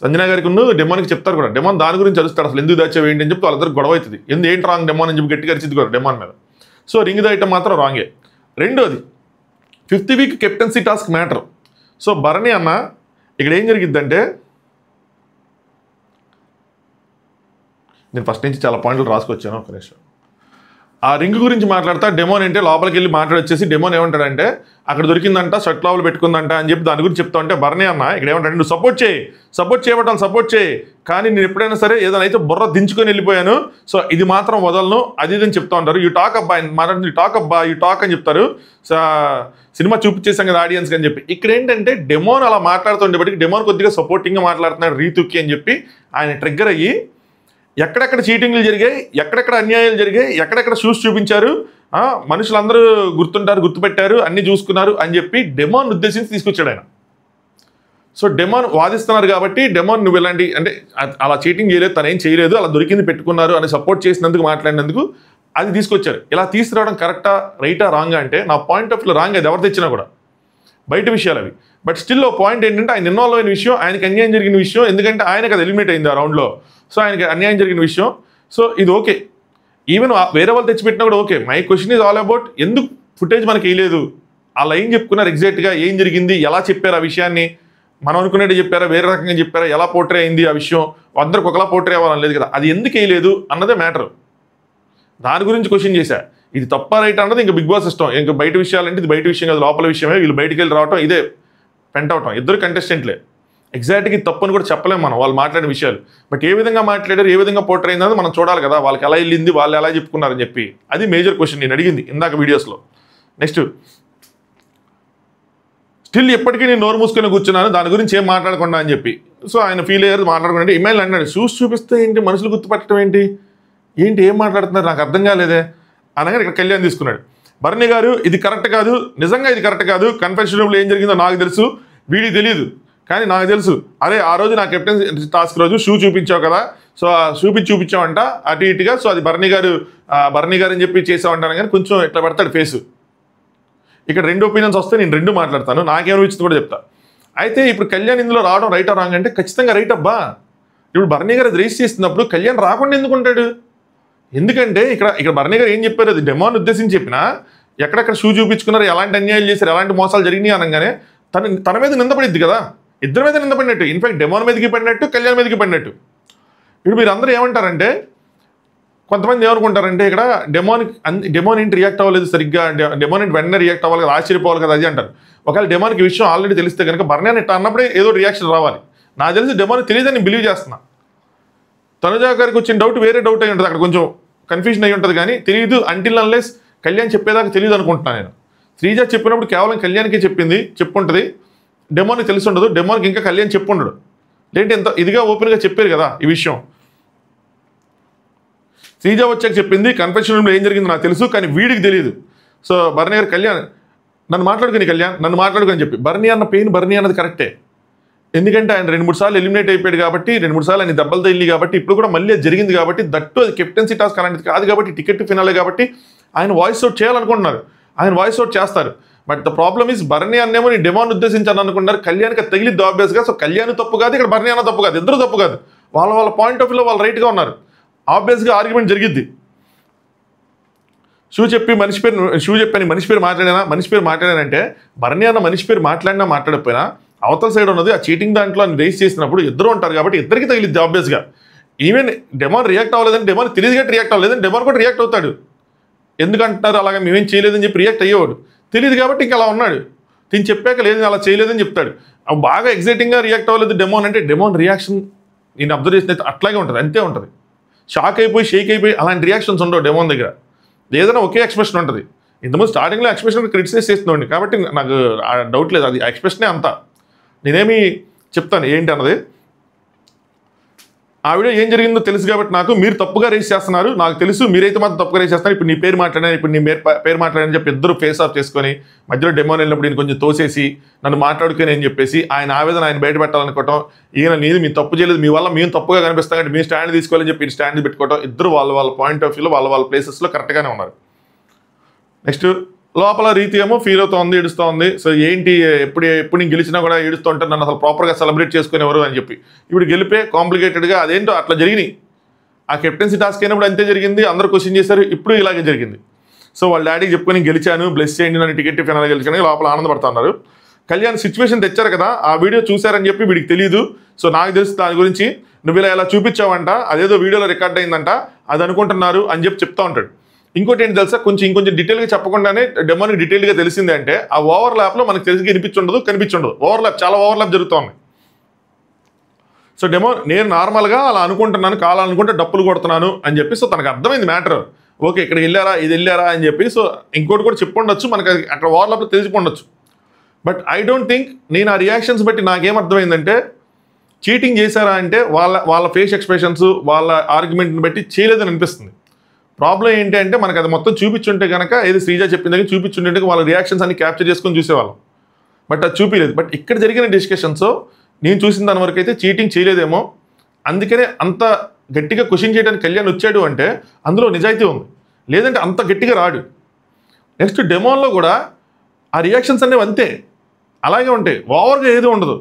సంజన గారికి డెమోన్కి చెప్తారు కూడా. డెమోన్ దాని గురించి అరుస్తాడు, అసలు ఎందుకు దాచావు ఏంటి అని చెప్పి వాళ్ళందరికీ గొడవ అవుతుంది. ఏంటి రాంగ్ డెమోన్ అని చెప్పి గట్టిగా అరిచింది కూడా డెమోన్ మీద. సో రింగ్ దాయటం మాత్రం రాంగే. రెండోది 5th week captaincy task matter. So Bharani అన్న ఇక్కడ ఏం జరిగిద్దంటే, నేను ఫస్ట్ నుంచి చాలా పాయింట్లు రాసుకొచ్చాను. ఒక నిమిషం. ఆ రింగ్ గురించి మాట్లాడతా డెమోన్ అంటే లోపలికి వెళ్ళి మాట్లాడొచ్చేసి డెమోన్ ఏమంటాడంటే అక్కడ దొరికిందంట, షర్ట్ లోపల పెట్టుకుందంట అని చెప్పి దాని గురించి చెప్తా ఉంటే బర్నీ అన్న ఇక్కడ ఏమంటాడు, నువ్వు సపోర్ట్ చేయబట్టాలి, సపోర్ట్ చేయి, కానీ నేను ఎప్పుడైనా సరే ఏదైనా అయితే బుర్ర దించుకొని వెళ్ళిపోయాను, సో ఇది మాత్రం వదలను, అది అని చెప్తా ఉంటారు. యూ టాక్ యూ టాక్ అని చెప్తారు. సినిమా చూపించేసాం కదా ఆడియన్స్ అని చెప్పి. ఇక్కడ ఏంటంటే డెమోన్ అలా మాట్లాడుతుండేప్పటికి డెమోన్ కొద్దిగా సపోర్టింగ్గా మాట్లాడుతున్నాడు రీతుకి అని చెప్పి ఆయన ట్రిగ్గర్ అయ్యి ఎక్కడెక్కడ చీటింగ్లు జరిగాయి, ఎక్కడెక్కడ అన్యాయాలు జరిగాయి, ఎక్కడెక్కడ షూస్ చూపించారు, మనుషులందరూ గుర్తుపెట్టారు, అన్ని చూసుకున్నారు అని చెప్పి డెమోన్ ఉద్దేశించి తీసుకొచ్చాడు ఆయన. సో డెమోన్ వాదిస్తున్నారు కాబట్టి డెమోన్ నువ్వు ఇలాంటి అంటే అలా చీటింగ్ చేయలేదు, తను ఏం చేయలేదు, అలా దొరికింది పెట్టుకున్నారు అని సపోర్ట్ చేసినందుకు మాట్లాడినందుకు అది తీసుకొచ్చారు. ఇలా తీసుకురావడం కరెక్టా రైటా రాంగా అంటే నా పాయింట్ ఆఫ్ వ్యూ రాంగ్. అది ఎవరు తెచ్చినా కూడా బయట విషయాలు అవి. బట్ స్టిల్ ఓ పాయింట్ ఏంటంటే ఆయన ఇన్వాల్వ్ అయిన విషయం, ఆయనకి అన్యాయం జరిగిన విషయం, ఎందుకంటే ఆయనకు అది ఎలిమినేట్ అయింది ఆ రౌండ్లో. సో ఆయనకి అన్యాయం జరిగిన విషయం. సో ఇది ఓకే, ఈవెన్ వేరే వాళ్ళు తెచ్చిపెట్టినా కూడా okay. My question is all about ఎందుకు ఫుటేజ్ మనకి వేయలేదు, ఆ లైన్ చెప్పుకున్నారు ఎగ్జాక్ట్గా ఏం జరిగింది, ఎలా చెప్పారు ఆ విషయాన్ని, మనం అనుకునేది చెప్పారా, వేరే రకంగా చెప్పారా, ఎలా పోర్ట్రే అయింది ఆ విషయం, అందరికి ఒకలా పోర్ట్రే అవ్వాలని లేదు కదా, అది ఎందుకు వేయలేదు అన్నదే మ్యాటర్. దాని గురించి క్వశ్చన్ చేశా. ఇది తప్ప రైట్ అన్నది ఇంకా బిగ్ బాస్ ఇష్టం. ఇంకా బయట విషయాలంటే ఇది బయట విషయం కాదు, లోపల విషయమే. వీళ్ళు బయటికి వెళ్ళి రావటం ఇదే పెంట్ అవటం, ఇద్దరు కంటెస్టెంట్లే. ఎగ్జాక్ట్గా ఇది తప్పని కూడా చెప్పలేము మనం వాళ్ళు మాట్లాడిన విషయాలు. బట్ ఏ విధంగా మాట్లాడారు, ఏ విధంగా పోర్ట్రే అయిందని మనం చూడాలి కదా, వాళ్ళకి ఎలా వెళ్ళింది, వాళ్ళు ఎలా చెప్పుకున్నారని చెప్పి. అది మేజర్ క్వశ్చన్ నేను అడిగింది ఇందాక వీడియోస్లో. నెక్స్ట్ స్టిల్ ఎప్పటికీ నేను నోరు మూసుకొని కూర్చున్నాను దాని గురించి ఏం మాట్లాడకుండా అని చెప్పి. సో ఆయన ఫీల్ అయ్యారు మాట్లాడకుండా. ఇమెయిల్ అన్నాడు షూస్ చూపిస్తే ఏంటి, మనుషులు గుర్తుపట్టడం ఏంటి, ఏం మాట్లాడుతున్నారు నాకు అర్థం కాలేదే అనగానే ఇక్కడ కళ్యాణ్ తీసుకున్నాడు. బర్నీ గారు ఇది కరెక్ట్ కాదు, నిజంగా ఇది కరెక్ట్ కాదు, కన్ఫెషన్ రూమ్లో ఏం జరిగిందో నాకు తెలుసు, వీడికి తెలియదు కానీ నాకు తెలుసు. అరే ఆ రోజు నా కెప్టెన్ టాస్క్ రోజు షూ చూపించావు కదా, సో ఆ చూపించావంట అటు ఇటుగా, సో అది బర్నీ గారు అని చెప్పి చేసావంటాను కానీ కొంచెం ఇట్లా పెడతాడు ఫేసు. ఇక్కడ 2 ఒపీనియన్స్ వస్తే నేను 2 మాట్లాడతాను, నాకేమనిపించింది కూడా చెప్తా. అయితే ఇప్పుడు కళ్యాణ్ ఇందులో రావడం రైట్ రాంగ్ అంటే ఖచ్చితంగా రైట్ అబ్బా. ఇప్పుడు బర్నీ గారు అది రేస్ చేస్తున్నప్పుడు కళ్యాణ్ రాకుండా ఎందుకు ఉంటాడు? ఎందుకంటే ఇక్కడ బర్నీ గారు ఏం చెప్పారు, అది డెమోన్ ఉద్దేశించి చెప్పినా ఎక్కడెక్కడ షూ చూపించుకున్నారు, ఎలాంటి అన్యాయాలు చేశారు, ఎలాంటి మోసాలు జరిగినాయి అనగానే తన మీద నిందపడిద్ది కదా, ఇద్దరి మీద నిందపడినట్టు. ఇన్ఫాక్ట్ డెమోన్ మీదకి పడినట్టు, కళ్యాణ్ మీదకి పడినట్టు. ఇప్పుడు మీరు అందరూ ఏమంటారంటే, కొంతమంది ఏమనుకుంటారంటే ఇక్కడ డెమోన్ ఏంటి రియాక్ట్ అవ్వలేదు సరిగ్గా, డెమోన్ ఏంటి వెంటనే రియాక్ట్ అవ్వాలి కదా, ఆశ్చర్యపోవాలి కదా అది అంటారు. ఒకవేళ డెమోన్కి విషయం ఆల్రెడీ తెలిస్తే కనుక బర్నీ ఇట్లా అన్నప్పుడే ఏదో రియాక్షన్ రావాలి. నాకు తెలిసి డెమోన్ తెలియదని నేను బిలీవ్ చేస్తున్నా. తనుజా గారికి వచ్చిన డౌట్ వేరే డౌట్ అయి ఉంటుంది, అక్కడ కొంచెం కన్ఫ్యూజన్ అయి ఉంటుంది కానీ తెలియదు అంటిల్ అన్లెస్ కళ్యాణ్ చెప్పేదాకా తెలియదు అనుకుంటున్నాను నేను. శ్రీజ చెప్పినప్పుడు కేవలం కళ్యాణ్కి చెప్పుంటుంది, డెమోన్కి తెలిసి ఉండదు, డెమోన్కి ఇంకా కళ్యాణ్ చెప్పుండడు. లేంటే ఎంత ఇదిగా ఓపెన్గా చెప్పారు కదా ఈ విషయం. శ్రీజ వచ్చాక చెప్పింది కన్ఫెషన్ రూమ్లో ఏం జరిగిందో నాకు తెలుసు కానీ వీడికి తెలియదు. సో బర్నీ గారు కళ్యాణ్ నన్ను మాట్లాడుకుని చెప్పి బర్నీ అన్న పెయిన్ బర్నీ అన్నది కరెక్టే. ఎందుకంటే ఆయన 2-3 సార్లు ఎలిమినేట్ అయిపోయాడు కాబట్టి 2-3 సార్లు ఆయన దెబ్బలు తగిలి కాబట్టి ఇప్పుడు కూడా మళ్ళీ అది జరిగింది కాబట్టి దట్టు అది కెప్టెన్సీ టాస్క్ అలాంటిది కాదు కాబట్టి టికెట్ ఫినాలే కాబట్టి ఆయన వాయిస్ అవుట్ చేయాలనుకుంటున్నారు, ఆయన వాయిస్ అవుట్ చేస్తారు. బట్ ద ప్రాబ్లమ్ ఈస్ బర్నీ అన్నేమో నేను డెమాన్ ఉద్దేశించాను అనుకుంటున్నారు, కళ్యాణ్కి తగిలిద్ది ఆబ్వియస్గా. సో కళ్యాణ్ తప్పు కాదు, ఇక్కడ బర్నీ అన్న తప్పు కాదు, ఇద్దరు తప్పు కాదు, వాళ్ళ పాయింట్ ఆఫ్ వ్యూలో వాళ్ళు రైట్గా ఉన్నారు. ఆబ్వియస్గా ఆర్గ్యుమెంట్ జరిగిద్ది. షూ చెప్పాను మనిషి పేరు మాట్లాడానంటే బర్నీ అన్న మనిషి పేరు మాట్లాడకపోయినా అవతల సైడ్ ఉన్నది ఆ చీటింగ్ దాంట్లో రేస్ చేసినప్పుడు ఇద్దరు ఉంటారు కాబట్టి ఇద్దరికి తగిలిద్ది ఆబ్వియస్గా. ఈవెన్ డెమాన్ రియాక్ట్ అవ్వలేదని డెమాన్ తెలియదు గట్టి రియాక్ట్ అవ్వలేదని డెమాన్ కూడా రియాక్ట్ అవుతాడు. ఎందుకంటున్నారు అలాగే మేమేం చేయలేదని చెప్పి రియాక్ట్ అయ్యేవాడు, తెలియదు కాబట్టి ఇంకా అలా ఉన్నాడు. తిని చెప్పాక లేదు అలా చేయలేదని చెప్తాడు. బాగా ఎగ్జైటింగ్గా రియాక్ట్ అవ్వలేదు డెమాన్ అంటే డెమాన్ రియాక్షన్ నేను అబ్జర్వ్ చేసిన అయితే అట్లాగే ఉంటుంది, అంతే ఉంటుంది. షాక్ అయిపోయి షేక్ అయిపోయి అలాంటి రియాక్షన్స్ ఉండవు డెమాన్ దగ్గర, ఏదైనా ఒకే ఎక్స్ప్రెషన్ ఉంటుంది. ఇంతకుముందు స్టార్టింగ్లో ఎక్స్ప్రెషన్ క్రిటిసైజ్ చేస్తుండే కాబట్టి నాకు డౌట్ లేదు, అది ఎక్స్ప్రెషనే అంతా. నేనేమి చెప్తాను ఏంటి అన్నది. ఆ వీడియో ఏం జరిగిందో తెలుసు కాబట్టి నాకు మీరు తప్పుగా రేస్ చేస్తున్నారు, నాకు తెలుసు మీరైతే మాత్రం తప్పుగా రేస్ చేస్తున్నారు. ఇప్పుడు నీ పేరు మాట్లాడాను, ఇప్పుడు నీ పేరు మాట్లాడని చెప్పి ఇద్దరు ఫేస్ ఆఫ్ చేసుకొని మధ్యలో డెమోన్ వెళ్ళినప్పుడు నేను కొంచెం తోసేసి నన్ను మాట్లాడుకొని అని చెప్పేసి ఆయన ఆవేదన ఆయన బయట పెట్టాలనుకోవటం, ఈయన నేను మీ తప్పు చేయలేదు, మీ వల్ల మేము తప్పుగా కనిపిస్తాం అంటే మీ స్టాండ్ తీసుకోవాలని చెప్పి స్టాండ్ పెట్టుకోవటం, ఇద్దరు వాళ్ళ పాయింట్ ఆఫ్ వ్యూలో వాళ్ళ ప్లేసెస్లో కరెక్ట్గానే ఉన్నారు. నెక్స్ట్ లోపల రీతి ఏమో ఫీల్ అవుతోంది, ఏడుస్తోంది. సో ఏంటి ఎప్పుడు నేను గెలిచినా కూడా ఏడుస్తూ ఉంటాను, నన్ను అసలు ప్రాపర్గా సెలబ్రేట్ చేసుకునేవారు అని చెప్పి. ఇప్పుడు గెలిపే కాంప్లికేటెడ్గా అదేంటో అట్లా జరిగినాయి. ఆ కెప్టెన్సీ టాస్క్ అయినప్పుడు అంతే జరిగింది, అందరూ క్వశ్చన్ చేశారు, ఇప్పుడు ఇలాగే జరిగింది. సో వాళ్ళ డాడీకి చెప్పుకొని గెలిచాను, బ్లెస్ చేయండి, నన్ను టికెట్ ఫైనల్ గెలిచాను, లోపల ఆనందపడుతున్నారు. కళ్యాణ్ సిచ్యువేషన్ తెచ్చారు కదా, ఆ వీడియో చూశారని చెప్పి వీడికి తెలియదు. సో నాకు తెలుసు దాని గురించి, నువ్వు ఇలా చూపించావంట, అదేదో వీడియోలో రికార్డ్ అయిందంట, అది అనుకుంటున్నారు అని చెప్పి చెప్తా ఉంటాడు. ఇంకోటి ఏంటి తెలుసా, ఇంకొంచెం డీటెయిల్గా చెప్పకుండానే డెమోనికి డీటెయిల్గా తెలిసిందే అంటే ఆ ఓవర్లాప్లో మనకు తెలిసి కనిపించుండదు. చాలా ఓవర్లాప్ జరుగుతుంది. సో డెమో నేను నార్మల్గా అలా అనుకుంటున్నాను, కావాలనుకుంటే డప్పులు కొడుతున్నాను అని చెప్పి. సో తనకు అర్థమైంది మ్యాటర్, ఓకే ఇక్కడికి వెళ్ళారా ఇది వెళ్ళారా అని చెప్పి. సో ఇంకోటి కూడా చెప్పుండొచ్చు, మనకు అక్కడ ఓవర్లాప్లో తెలిసిపోండొచ్చు. బట్ ఐ డోంట్ థింక్, నేను ఆ రియాక్షన్స్ బట్టి నాకేం అర్థమైందంటే చీటింగ్ చేశారా అంటే వాళ్ళ ఫేస్ ఎక్స్ప్రెషన్స్ వాళ్ళ ఆర్గ్యుమెంట్ని బట్టి చేయలేదని అనిపిస్తుంది. ప్రాబ్లం ఏంటి అంటే మనకు అది మొత్తం చూపించుంటే కనుక ఏది శ్రీజ చెప్పిన దగ్గర చూపించుంటే వాళ్ళ రియాక్షన్స్ అన్ని క్యాప్చర్ చేసుకొని చూసేవాళ్ళం. బట్ అది చూపించలేదు. బట్ ఇక్కడ జరిగిన డిస్కషన్స్ నేను చూసిన దాని వరకు అయితే చీటింగ్ చేయలేదేమో, అందుకనే అంత గట్టిగా క్వశ్చన్ చేయడానికి కళ్యాణ్ వచ్చాడు అంటే అందులో నిజాయితీ ఉంది, లేదంటే అంత గట్టిగా రాడు. నెక్స్ట్ డెమోన్లో కూడా ఆ రియాక్షన్స్ అనేవి అంతే అలాగే ఉంటాయి, ఓవర్గా ఏదో ఉండదు.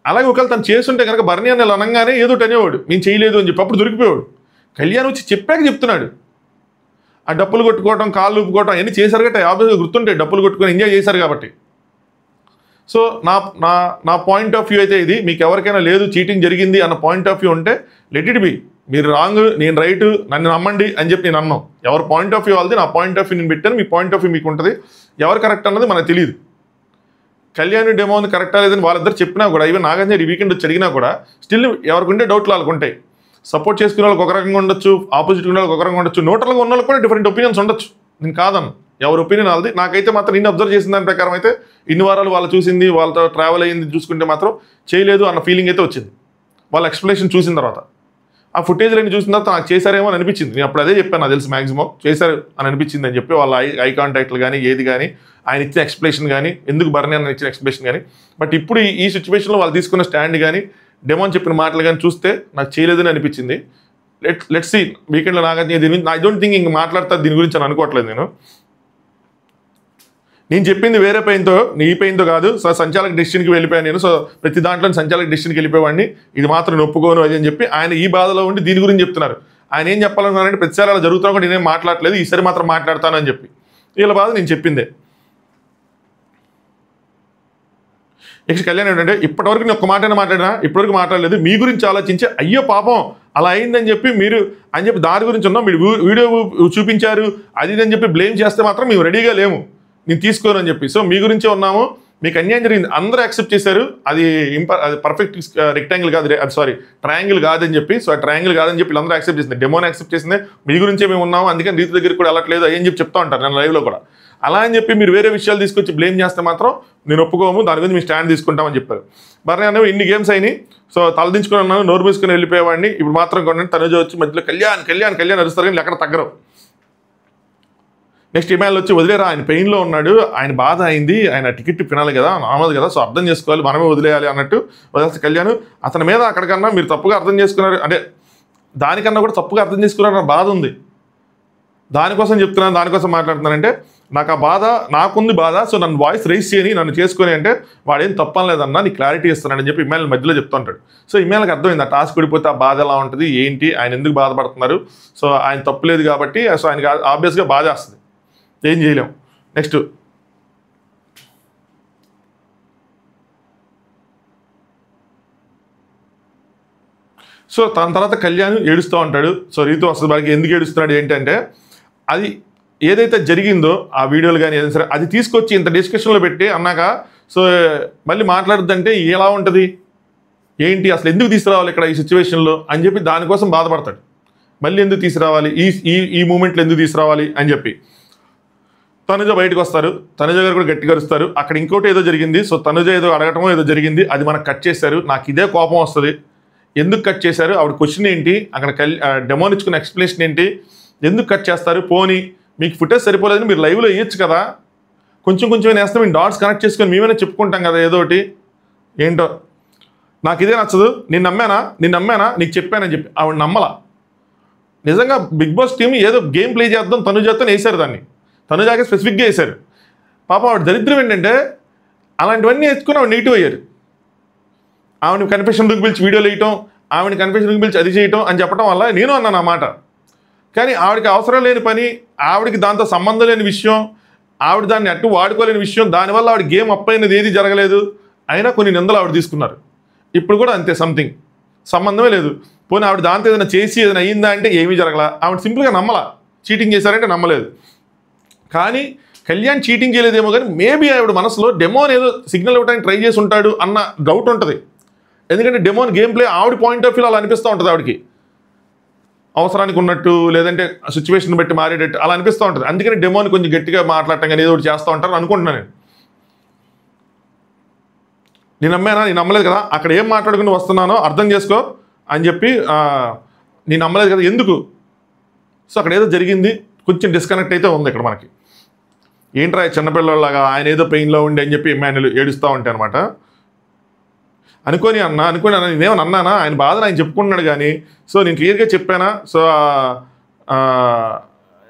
అలాగే ఒకవేళ తను చేస్తుంటే కనుక బర్నీ అన్న అనగానే ఏదో అనేవాడు నేను చేయలేదు అని చెప్పి, అప్పుడు దొరికిపోయాడు. కళ్యాణ్ వచ్చి చెప్పాక చెప్తున్నాడు. ఆ డప్పులు కొట్టుకోవడం, కాళ్ళు ఊపుకోవడం అవన్నీ చేశారు కాబట్టి ఆబ్వియస్గా గుర్తుంటాయి, డప్పులు కొట్టుకొని ఎంజాయ్ చేశారు కాబట్టి. సో నా పాయింట్ ఆఫ్ వ్యూ అయితే ఇది. మీకు ఎవరికైనా లేదు చీటింగ్ జరిగింది అన్న పాయింట్ ఆఫ్ వ్యూ ఉంటే లెట్ ఇట్ బి, మీరు రాంగ్ నేను రైట్, నన్ను నమ్మండి అని చెప్పి నేను అన్నాం. ఎవరి పాయింట్ ఆఫ్ వ్యూ వాళ్ళది, నా పాయింట్ ఆఫ్ వ్యూ నేను పెట్టాను, మీ పాయింట్ ఆఫ్ వ్యూ మీకు ఉంటుంది. ఎవరు కరెక్ట్ అన్నది మనకు తెలియదు. కళ్యాణ్ డెమోన్ కరెక్టా లేదని వాళ్ళిద్దరు చెప్పినా కూడా, ఈవెన్ నాగార్జున ఈ వీకెండ్ వచ్చి అడిగినా కూడా స్టిల్ ఎవరికి ఉండే డౌట్లు వాళ్ళకు ఉంటాయి. సపోర్ట్ చేసుకునే వాళ్ళకి ఒక రకంగా ఉండొచ్చు, ఆపోజిట్ ఉన్న వాళ్ళకి ఒక రకంగా ఉండొచ్చు, న్యూట్రల్గా ఉన్న వాళ్ళకి కూడా డిఫరెంట్ ఒపీనియన్స్ ఉండొచ్చు. నేను కాదను, ఎవరి ఒపీనియన్ వాళ్ళది. నాకైతే మాత్రం నేను అబ్జర్వ్ చేసిన దాని ప్రకారం అయితే ఇన్ని వారాలు వాళ్ళు చూసింది, వాళ్ళతో ట్రావెల్ అయ్యింది చూసుకుంటే మాత్రం చేయలేదు అన్న ఫీలింగ్ అయితే వచ్చింది. వాళ్ళ ఎక్స్ప్లెనేషన్ చూసిన తర్వాత, ఆ ఫుటేజ్లన్నీ చూసిన తర్వాత నాకు చేశారేమో అని అనిపించింది. నేను అప్పుడు అదే చెప్పాను, నాకు తెలిసి మ్యాక్సిమం చేశారు అని అనిపించింది అని చెప్పి. వాళ్ళ ఐ కాంటాక్ట్లు కానీ ఏది కానీ ఆయన ఇచ్చిన ఎక్స్ప్లెనేషన్ కానీ, ఎందుకు బర్నీ అన్న ఇచ్చిన ఎక్స్ప్లెనేషన్ కానీ, బట్ ఇప్పుడు ఈ సిచ్యువేషన్లో వాళ్ళు తీసుకున్న స్టాండ్ కానీ డెమోన్ చెప్పిన మాటలు కానీ చూస్తే నాకు చేయలేదని అనిపించింది. లెట్స్ సీ వీకెండ్లో నాగార్జున దీని గురించి ఐ డోంట్ థింక్ ఇంక మాట్లాడతారు దీని గురించి అని అనుకోవట్లేదు. నేను చెప్పింది వేరే పెయిన్తో, నీ పెయిన్తో కాదు. సో సంచాలక డెసిషన్కి వెళ్ళిపోయాను నేను. సో ప్రతి దాంట్లో సంచాలక డెసిషన్కి వెళ్ళిపోయేవాడిని, ఇది మాత్రం నేను ఒప్పుకోను అది అని చెప్పి ఆయన ఈ బాధలో ఉండి దీని గురించి చెప్తున్నారు. ఆయన ఏం చెప్పాలనుకున్నారంటే ప్రతిసారి అలా జరుగుతున్నా కూడా నేనేం మాట్లాడలేదు, ఈసారి మాత్రం మాట్లాడతాను అని చెప్పి. వీళ్ళ బాధ నేను చెప్పిందే. నెక్స్ట్ కళ్యాణ్ ఏంటంటే ఇప్పటివరకు నేను ఒక్క మాటైనా మాట్లాడినా, ఇప్పటివరకు మాట్లాడలేదు, మీ గురించి ఆలోచించి అయ్యో పాపం అలా అయిందని చెప్పి మీరు అని చెప్పి దాని గురించి ఉన్నాం, మీరు వీడియో చూపించారు అది ఇది అని చెప్పి బ్లేమ్ చేస్తే మాత్రం మేము రెడీగా లేము, నేను తీసుకోను అని చెప్పి. సో మీ గురించే ఉన్నాము, మీకు అన్యాయం జరిగింది, అందరూ యాక్సెప్ట్ చేశారు, అది పర్ఫెక్ట్ రెక్టాంగిల్ కాదు, అది సారీ ట్రయాంగిల్ కాదని చెప్పి. సో ఆ ట్రయాంగిల్ కాదని చెప్పి వీళ్ళందరూ యాక్సెప్ట్ చేసింది, డెమోని యాక్సెప్ట్ చేసింది, మీ గురించే మేము ఉన్నాము, అందుకని రీతి దగ్గరికి కూడా వెళ్ళట్లేదు అని చెప్పి చెప్తా ఉంటారు నేను లైవ్లో కూడా. అలా అని చెప్పి మీరు వేరే విషయాలు తీసుకొచ్చి బ్లేమ్ చేస్తే మాత్రం నేను ఒప్పుకోము, దాని గురించి మీ స్టాండ్ తీసుకుంటామని చెప్పారు. బర్నీ అనేవి ఇన్ని గేమ్స్ అయినాయి, సో తలదించుకొని ఉన్నాను, నోరు మూసుకొని వెళ్ళిపోయేవాడిని, ఇప్పుడు మాత్రం కొన్ని తనుజ వచ్చి మధ్యలో కళ్యాణ్ కళ్యాణ్ కళ్యాణ్ అరుస్తారు కానీ ఎక్కడ తగ్గరు. నెక్స్ట్ ఇమాయిల్ వచ్చి వదిలేరా, ఆయన పెయిన్లో ఉన్నాడు, ఆయన బాధ అయింది, ఆయన టికెట్ తినాలి కదా, నామది కదా, సో అర్థం చేసుకోవాలి, మనమే వదిలేయాలి అన్నట్టు వదిలేస్తే కళ్యాణ్ అతని మీద అక్కడికన్నా మీరు తప్పుగా అర్థం చేసుకున్నారు, అంటే దానికన్నా కూడా తప్పుగా అర్థం చేసుకున్నారన్న బాధ ఉంది, దానికోసం చెప్తున్నాను, దానికోసం మాట్లాడుతున్నానంటే నాకు ఆ బాధ, నాకుంది బాధ, సో నన్ను వాయిస్ రైస్ చేయని, నన్ను చేసుకొని అంటే వాడేం తప్పలేదన్నా, నీకు క్లారిటీ ఇస్తున్నాడని చెప్పి ఇమాయిల్ మధ్యలో చెప్తూ ఉంటాడు. సో ఇమాయిల్కి అర్థమైంది ఆ టాస్క్ పడిపోతే ఆ బాధ ఎలా ఉంటుంది, ఏంటి, ఆయన ఎందుకు బాధపడుతున్నారు, సో ఆయన తప్పులేదు కాబట్టి సో ఆయనకి ఆబ్వియస్గా బాధ వస్తుంది, ఏం చేయలేం. నెక్స్ట్ సో తన తర్వాత కళ్యాణ్ ఏడుస్తూ ఉంటాడు. సో రీతు వస్తుంది, వాడికి ఎందుకు ఏడుస్తున్నాడు ఏంటంటే అది ఏదైతే జరిగిందో ఆ వీడియోలు కానీ ఏదైనా సరే అది తీసుకొచ్చి ఇంత డిస్కషన్లో పెట్టి అన్నాక సో మళ్ళీ మాట్లాడుద్దంటే ఎలా ఉంటుంది, ఏంటి అసలు ఎందుకు తీసుకురావాలి ఇక్కడ ఈ సిచ్యువేషన్లో అని చెప్పి దానికోసం బాధపడతాడు. మళ్ళీ ఎందుకు తీసుకురావాలి, ఈ మూమెంట్లో ఎందుకు తీసుకురావాలి అని చెప్పి తనుజ బయటకు వస్తారు, తనుజ గారు కూడా గట్టిగా అరుస్తారు. అక్కడ ఇంకోటి ఏదో జరిగింది, సో తనుజ ఏదో అడగటమో ఏదో జరిగింది, అది మనకు కట్ చేశారు. నాకు ఇదే కోపం వస్తుంది, ఎందుకు కట్ చేశారు, ఆవిడ క్వశ్చన్ ఏంటి, అక్కడ డెమోన్ ఇచ్చుకున్న ఎక్స్ప్లెనేషన్ ఏంటి, ఎందుకు కట్ చేస్తారు, పోనీ మీకు ఫుటేజ్ సరిపోలేదని మీరు లైవ్లో వేయచ్చు కదా, కొంచెం వేస్తే మేము డాట్స్ కనెక్ట్ చేసుకొని మేమైనా చెప్పుకుంటాం కదా ఏదోటి, ఏంటో నాకు ఇదే నచ్చదు. నేను నమ్మానా నీకు చెప్పానని చెప్పి ఆవిడ నమ్మలా. నిజంగా బిగ్ బాస్ టీమ్ ఏదో గేమ్ ప్లే చేద్దాం తనుజతో వేశారు, దాన్ని తనుజాకే స్పెసిఫిక్గా వేశారు. పాప ఆవిడ దరిద్రం ఏంటంటే అలాంటివన్నీ వేసుకుని ఆవిడ నెగిటివ్ అయ్యారు. ఆవిడని కన్ఫెషన్ రూమ్కి పిలిచి వీడియోలు వేయటం, ఆవిడని కన్ఫెషన్ రూమ్కి పిలిచి అది చేయటం అని చెప్పడం వల్ల నేను అన్నాను ఆ మాట. కానీ ఆవిడకి అవసరం లేని పని, ఆవిడకి దాంతో సంబంధం లేని విషయం, ఆవిడ దాన్ని అట్టు వాడుకోలేని విషయం, దానివల్ల ఆవిడ గేమ్ అప్ అయినది ఏది జరగలేదు, అయినా కొన్ని నిందలు ఆవిడ తీసుకున్నారు. ఇప్పుడు కూడా అంతే, సంథింగ్ సంబంధమే లేదు. పోనీ ఆవిడ దాంతో ఏదైనా చేసి ఏదైనా అయ్యిందా అంటే ఏమీ జరగలా, ఆవిడ సింపుల్గా నమ్మలా, చీటింగ్ చేశారంటే నమ్మలేదు. కానీ కళ్యాణ్ చీటింగ్ చేయలేదేమో కానీ మేబీ ఆవిడ మనసులో డెమోన్ ఏదో సిగ్నల్ ఇవ్వడానికి ట్రై చేసి ఉంటాడు అన్న డౌట్ ఉంటుంది. ఎందుకంటే డెమోన్ గేమ్ ప్లే ఆవిడ పాయింట్ ఆఫ్ వ్యూ అలా అనిపిస్తూ ఉంటుంది, ఆవిడకి అవసరానికి ఉన్నట్టు లేదంటే సిచ్యువేషన్ బట్టి మారేటట్టు అలా అనిపిస్తూ ఉంటుంది. అందుకని డెమోని కొంచెం గట్టిగా మాట్లాడటం కానీ ఏదో ఒకటి చేస్తూ ఉంటారు అనుకుంటున్నాను నేను నమ్మలేదు కదా, అక్కడ ఏం మాట్లాడుకుని వస్తున్నానో అర్థం చేసుకో అని చెప్పి నేను నమ్మలేదు కదా ఎందుకు, సో అక్కడ ఏదో జరిగింది, కొంచెం డిస్కనెక్ట్ అయితే ఉంది ఇక్కడ మనకి. ఏంట్రా చిన్నపిల్లలాగా ఆయన ఏదో పెయిన్లో ఉండి అని చెప్పి ఇమాన్యుల్ ఏడుస్తూ ఉంటాయి అనమాట. అనుకోని నేనేమని అన్నానా, ఆయన బాధను ఆయన చెప్పుకుంటున్నాడు కానీ సో నేను క్లియర్గా చెప్పానా, సో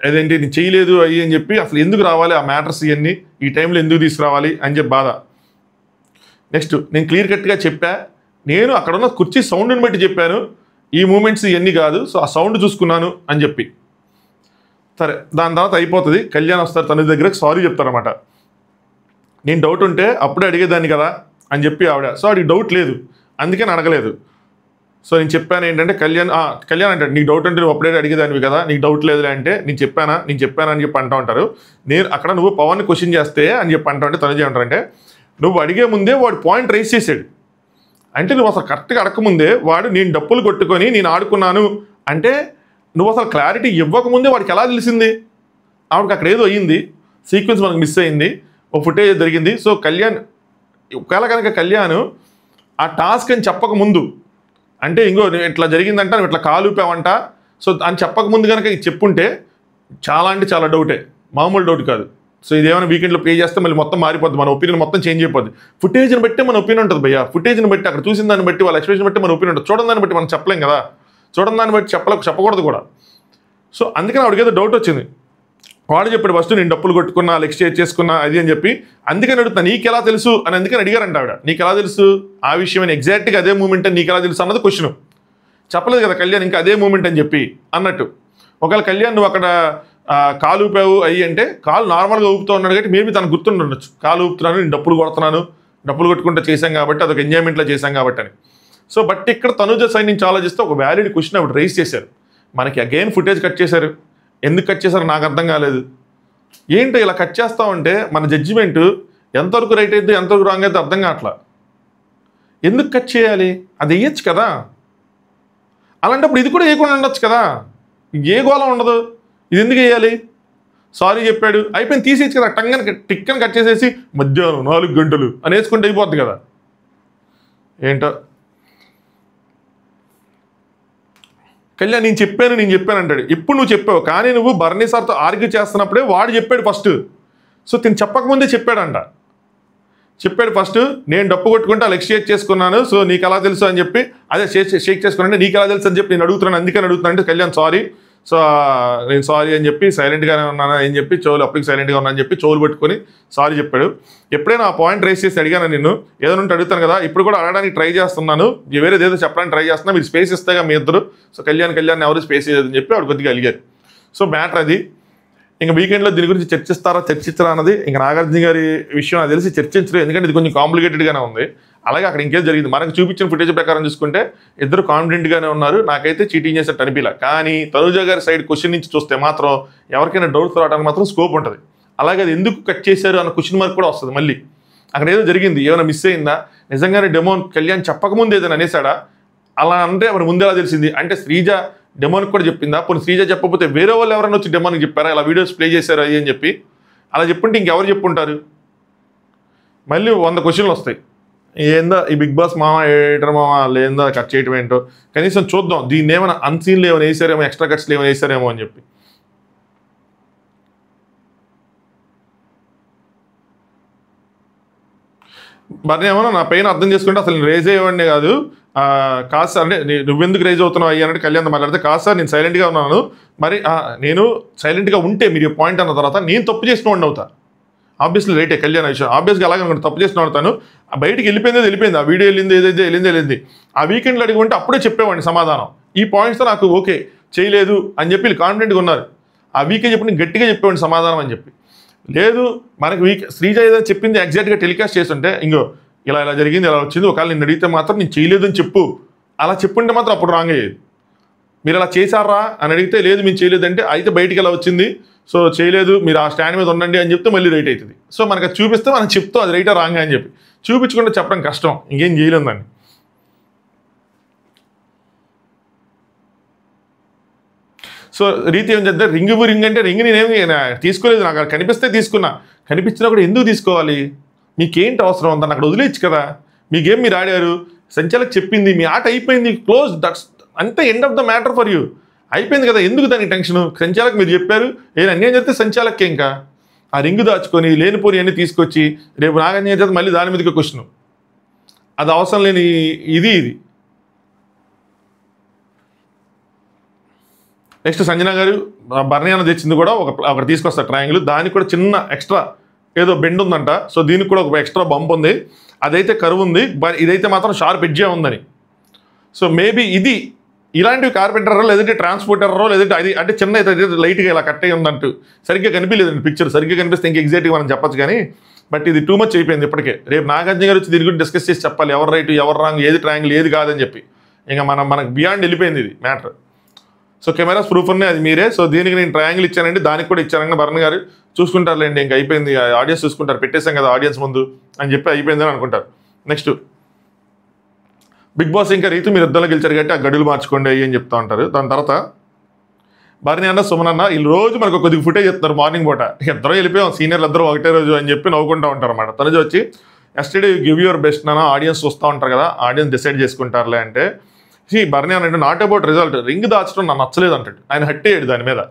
అదేంటి నేను చేయలేదు అయ్యి అని చెప్పి అసలు ఎందుకు రావాలి ఆ మ్యాటర్స్ ఇవన్నీ ఈ టైంలో ఎందుకు తీసుకురావాలి అని చెప్పి బాధ. నెక్స్ట్ నేను క్లియర్ కట్గా చెప్పా, నేను అక్కడ ఉన్న కుర్చీ సౌండ్ని బట్టి చెప్పాను, ఈ మూమెంట్స్ ఇవన్నీ కాదు, సో ఆ సౌండ్ చూసుకున్నాను అని చెప్పి. సరే దాని తర్వాత అయిపోతుంది, కళ్యాణ్ వస్తారు తన దగ్గరకు సారీ చెప్తారన్నమాట. నేను డౌట్ ఉంటే అప్పుడే అడిగేదాన్ని కదా అని చెప్పి ఆవిడ, సో ఆడికి డౌట్ లేదు అందుకని అడగలేదు. సో నేను చెప్పాను ఏంటంటే కళ్యాణ్ అంటాడు నీకు డౌట్ అంటే నువ్వు అప్పుడే అడిగేదానివి కదా, నీకు డౌట్ లేదులే అంటే నేను చెప్పానా అని చెప్పి అంటూ ఉంటారు. నేను అక్కడ నువ్వు పవన్ని క్వశ్చన్ చేస్తే అని చెప్పి అంటా ఉంటే తను ఏమంటారంటే నువ్వు అడిగే ముందే వాడు పాయింట్ రైస్ చేసాడు, అంటే నువ్వు అసలు కరెక్ట్గా అడగకముందే వాడు నేను డప్పులు కొట్టుకొని నేను ఆడుకున్నాను అంటే నువ్వు అసలు క్లారిటీ ఇవ్వకముందే వాడికి ఎలా తెలిసింది, ఆవిడకి అక్కడ ఏదో అయ్యింది, సీక్వెన్స్ మనకు మిస్ అయింది, ఓ ఫుటేజ్ జరిగింది. సో కళ్యాణ్ ఒకవేళ కనుక కళ్యాణ్ ఆ టాస్క్ అని చెప్పకముందు అంటే ఇంకో ఇట్లా జరిగిందంట నువ్వు ఇట్లా కాలు ఊపావంట సో అని చెప్పకముందు కనుక చెప్పుంటే చాలా అంటే చాలా డౌటే, మామూలు డౌట్ కాదు. సో ఇదేమైనా వీకెండ్లో ప్లే చేస్తే మళ్ళీ మొత్తం మారిపోద్ది, మన ఒపీనియన్ మొత్తం చేంజ్ అయిపోద్ది. ఫుటేజ్ని బట్టి మన ఒపీనియన్ ఉంటుంది భయ్యా, ఫుటేజ్ని బట్టి అక్కడ చూసిన దాన్ని బట్టి వాళ్ళ ఎక్స్ప్రెషన్ బట్టి మన ఒపీనియన్ ఉంటుంది, చూడడం దాన్ని బట్టి మనం చెప్పలేం కదా, చూడడం దాన్ని బట్టి చెప్పకూడదు కూడా. సో అందుకని ఆవిడకి ఏదో డౌట్ వచ్చింది, వాడు చెప్పాడు ఫస్ట్ నేను డప్పులు కొట్టుకున్నా ఎక్స్చేంజ్ చేసుకున్నా అది అని చెప్పి, అందుకని అడుగుతున్నా నీకు ఎలా తెలుసు అని అందుకని అడిగారంట ఆవిడ, నీకు ఎలా తెలుసు ఆ విషయం అని ఎగ్జాక్ట్గా అదే మూమెంట్ అని నీకు ఎలా తెలుసు అన్నది క్వశ్చన్. చెప్పలేదు కదా కళ్యాణ్ ఇంకా అదే మూమెంట్ అని చెప్పి అన్నట్టు. ఒకవేళ కళ్యాణ్ నువ్వు అక్కడ కాలు ఊపావు అయ్యి అంటే కాలు నార్మల్గా ఊపుతూ ఉన్నాడు కాబట్టి మేబీ తనకు గుర్తుండొచ్చు, కాలు ఊపుతున్నాను నేను డప్పులు కొడుతున్నాను, డప్పులు కొట్టుకుంటే చేశాం కాబట్టి అదొక ఎంజాయ్మెంట్లో చేశాం కాబట్టి అని. సో బట్ ఇక్కడ తనుజ సైడ్ నుంచి ఆలోచిస్తే ఒక వ్యాలిడ్ క్వశ్చన్ ఆవిడ రైజ్ చేశారు, మనకి అగైన్ ఫుటేజ్ కట్ చేశారు, ఎందుకు కట్ చేశారో నాకు అర్థం కాలేదు. ఏంటో ఇలా కట్ చేస్తూ ఉంటే మన జడ్జిమెంట్ ఎంతవరకు రైట్ అయితే ఎంతవరకు రాంగ్ అయితే అర్థం కావట్లా, ఎందుకు కట్ చేయాలి, అది వేయచ్చు కదా, అలాంటప్పుడు ఇది కూడా వేయకుండా ఉండొచ్చు కదా, ఏ గోళం ఉండదు, ఇది ఎందుకు వేయాలి, సారీ చెప్పాడు అయిపోయింది తీసేయచ్చు కదా, టిక్కని కట్ చేసేసి మధ్యాహ్నం 4 గంటలు అని వేసుకుంటే అయిపోద్ది కదా. ఏంటో కళ్యాణ్ నేను చెప్పాను అంటాడు. ఇప్పుడు నువ్వు చెప్పావు, కానీ నువ్వు బర్నీ సార్తో ఆర్గ్యూ చేస్తున్నప్పుడే వాడు చెప్పాడు ఫస్ట్. సో తిని చెప్పకముందే చెప్పాడు ఫస్ట్, నేను డప్పు కొట్టుకుంటే అలా షేక్ చేసుకున్నాను, సో నీకు ఎలా తెలుసు అని చెప్పి, అదే షేక్ చేసుకున్నాను నీకు ఎలా తెలుసు అని చెప్పి నేను అడుగుతున్నాను, అందుకని అడుగుతున్నాను అంటే కళ్యాణ్ సారీ, సో నేను సారీ అని చెప్పి సైలెంట్గానే ఉన్నాను అని చెప్పి అప్పటికి సైలెంట్గా ఉన్నాను అని చెప్పి చెవులు పట్టుకొని సారీ చెప్పాడు. ఎప్పుడైనా ఆ పాయింట్ రేస్ చేసి అడిగాను నిన్ను, ఏదో నుండి అడుగుతాను కదా, ఇప్పుడు కూడా అడగడానికి ట్రై చేస్తున్నాను, వేరేదేదో చెప్పడానికి ట్రై చేస్తున్నా, మీరు స్పేస్ ఇస్తాగా మీ ఇద్దరు, సో కళ్యాణ్ ఎవరు స్పేస్ ఇవ్వదని చెప్పి ఆవిడ కొద్దిగా అలిగారు. సో మ్యాటర్ అది. ఇంకా వీకెండ్లో దీని గురించి చర్చించరా అన్నది ఇంకా నాగార్జున గారి విషయం నాకు తెలిసి చర్చించరు, ఎందుకంటే ఇది కొంచెం కాంప్లికేటెడ్గానే ఉంది. అలాగే అక్కడ ఇంకేం జరిగింది, మనకు చూపించిన ఫుటేజ్ ప్రకారం చూసుకుంటే ఇద్దరు కాన్ఫిడెంట్గానే ఉన్నారు, నాకైతే చీటింగ్ చేసినట్టు అనిపించలే. కానీ తనుజ గారి సైడ్ క్వశ్చన్ నుంచి చూస్తే మాత్రం ఎవరికైనా డౌట్స్ రావడానికి మాత్రం స్కోప్ ఉంటుంది. అలాగే అది ఎందుకు కట్ చేశారు అన్న క్వశ్చన్ మార్క్ కూడా వస్తుంది. మళ్ళీ అక్కడ ఏదో జరిగింది, ఏమైనా మిస్ అయిందా, నిజంగానే డెమోన్ కళ్యాణ్ చెప్పకముందు ఏదైనా అనేసాడా, అలా అంటే మరి ముందే ఎలా తెలిసింది అంటే శ్రీజ డెమోన్కి కూడా చెప్పిందా, పోనీ శ్రీజ చెప్పకపోతే వేరే వాళ్ళు ఎవరైనా వచ్చి డెమోన్కి చెప్పారా, ఇలా వీడియోస్ ప్లే చేశారు అది అని చెప్పి, అలా చెప్పుంటే ఇంకెవరు చెప్పుంటారు. మళ్ళీ 100 క్వశ్చన్లు వస్తాయి. ఏందో ఈ బిగ్ బాస్ మామ ఏటర్ మామ లేదో కట్ చేయటం ఏంటో, కనీసం చూద్దాం దీన్ని ఏమైనా అన్సీన్లు ఏమైనా వేసారేమో, ఎక్స్ట్రా కట్స్లు ఏమైనా వేసారేమో అని చెప్పి. మరి ఏమన్నా నా పెయిన్ అర్థం చేసుకుంటే అసలు నేను రేజ్ అయ్యేవాడినే కాదు, కాదు సార్ అంటే నువ్వెందుకు రేజ్ అవుతున్నావు అయ్యా అంటే కళ్యాణ్ మాట్లాడితే, కాదు సార్ నేను సైలెంట్గా ఉన్నాను, మరి నేను సైలెంట్గా ఉంటే మీరు పాయింట్ అన్న తర్వాత నేను తప్పు చేసిన వాడిని అవుతా, ఆబ్వియస్లీ రైటే కళ్యాణ్ విషయం, ఆబ్వియస్గా అలాగే అనుకుంటే తప్పు చేసిన వాడతాను, బయటికి వెళ్ళిపోయింది, ఆ వీడియో వెళ్ళింది, ఆ వీకెండ్లో అడిగి ఉంటే అప్పుడే చెప్పేవాడిని సమాధానం, ఈ పాయింట్స్తో నాకు ఓకే చేయలేదు అని చెప్పి కాన్ఫిడెంట్గా ఉన్నారు, ఆ వీకే చెప్పి గట్టిగా చెప్పేవాడిని సమాధానం అని చెప్పి. లేదు మనకి శ్రీజ ఏదైనా చెప్పింది ఎగ్జాక్ట్గా టెలికాస్ట్ చేస్తుంటే ఇంకో ఇలా జరిగింది, ఇలా వచ్చింది, ఒకవేళ నేను అడిగితే మాత్రం నేను చేయలేదని చెప్పు, అలా చెప్పుంటే మాత్రం అప్పుడు రాంగ్ అయ్యేది. మీరు అలా చేశారా అని అడిగితే లేదు మేము చేయలేదంటే అయితే బయటికి ఎలా వచ్చింది, సో చేయలేదు మీరు ఆ స్టాండ్ మీద ఉండండి అని చెప్తే మళ్ళీ రైట్ అవుతుంది. సో మనకు అది చూపిస్తే మనం చెప్తాం అది రైటా రాంగ్ అని చెప్పి, చూపించుకుంటే చెప్పడం కష్టం, ఇంకేం చేయలేం దాన్ని. సో రీతి ఏం చేద్దాం, రింగ్ అంటే రింగ్ నేనేమి తీసుకోలేదు, నాకు కనిపిస్తే తీసుకున్నా, కనిపించినా కూడా ఎందుకు తీసుకోవాలి, మీకేంటి అవసరం ఉందని అక్కడ వదిలేచ్చు కదా, మీ గేమ్ మీరు ఆడారు, సంచాలకు చెప్పింది, మీ ఆట అయిపోయింది, క్లోజ్, దట్స్ అంతే, end of the matter for you, అయిపోయింది కదా, ఎందుకు దానికి టెన్షన్, సంచాలకు మీరు చెప్పారు, ఏదైనా అన్యాయం చెప్తే సంచాలకే ఇంకా ఆ రింగు దాచుకొని లేనిపోని అన్నీ తీసుకొచ్చి రేపు నాగన్యాయం చేస్తే మళ్ళీ దాని మీదకి క్వశ్చన్, అది అవసరం లేని ఇది. నెక్స్ట్ సంజన గారు బర్నీ అన్న తెచ్చింది కూడా ఒకటి తీసుకొస్తారు ట్రయాంగిల్, దానికి కూడా చిన్న ఎక్స్ట్రా ఏదో బెండ్ ఉందంట, సో దీనికి కూడా ఒక ఎక్స్ట్రా బంప్ ఉంది, అదైతే కరువు ఉంది, ఇదైతే మాత్రం షార్ప్ ఎడ్జే ఉందని. సో మేబీ ఇది ఇలాంటివి కార్పెంటరో లేదంటే ట్రాన్స్పోర్టరో లేదంటే అది అంటే చిన్న లైట్గా ఇలా కట్ అయ్యి ఉందంటూ సరిగ్గా కనిపించలేదండి పిక్చర్, సరిగ్గా కనిపిస్తే ఇంకా ఎగ్జాక్ట్గా మనం చెప్పచ్చు కానీ, బట్ ఇది టూ మచ్ అయిపోయింది ఇప్పటికే. రేపు నాగార్జున గారు వచ్చి దీని గురించి డిస్కస్ చేసి చెప్పాలి ఎవరు రైట్ ఎవరు రాంగ్, ఏది ట్రయాంగిల్ ఏది కాదని చెప్పి, ఇంకా మనకు బియాండ్ వెళ్ళిపోయింది ఇది మ్యాటర్. సో కెమెరాస్ ప్రూఫ్ ఉన్నాయి, అది మీరే. సో దీనికి నేను ట్రయాంగిల్ ఇచ్చానండి, దానికి కూడా ఇచ్చానండి, బర్న్ గారు చూసుకుంటారులేండి, ఇంకా అయిపోయింది, ఆడియన్స్ చూసుకుంటారు, పెట్టేశాం కదా ఆడియన్స్ ముందు అని చెప్పి అయిపోయిందని అనుకుంటారు. నెక్స్ట్ బిగ్ బాస్ ఇంకా రీతు మీరు ఇద్దరు గెలిచారు కాబట్టి ఆ గడులు మార్చుకోండి అయ్యి అని చెప్తా ఉంటారు. దాని తర్వాత బర్నీ అన్న సుమన్ అన్న వీళ్ళు రోజు మనకు కొద్దిగా ఫుటేజ్ చెప్తారు మార్నింగ్ పూట, ఇద్దరు వెళ్ళిపోయాం సీనియర్లు ఇద్దరు ఒకటే రోజు అని చెప్పి నవ్వుకుంటూ ఉంటారు అన్నమాట. తనుజ వచ్చి ఎస్టర్డే గివ్ యువర్ బెస్ట్ నాన్న, ఆడియన్స్ చూస్తూ ఉంటారు కదా, ఆడియన్స్ డిసైడ్ చేసుకుంటారులే అంటే, బర్నీ అన్నట్టు నాట్ అబౌట్ రిజల్ట్, రింగ్ దాచడం నాకు నచ్చలేదు అంటాడు, ఆయన హట్ అయ్యాడు దాని మీద.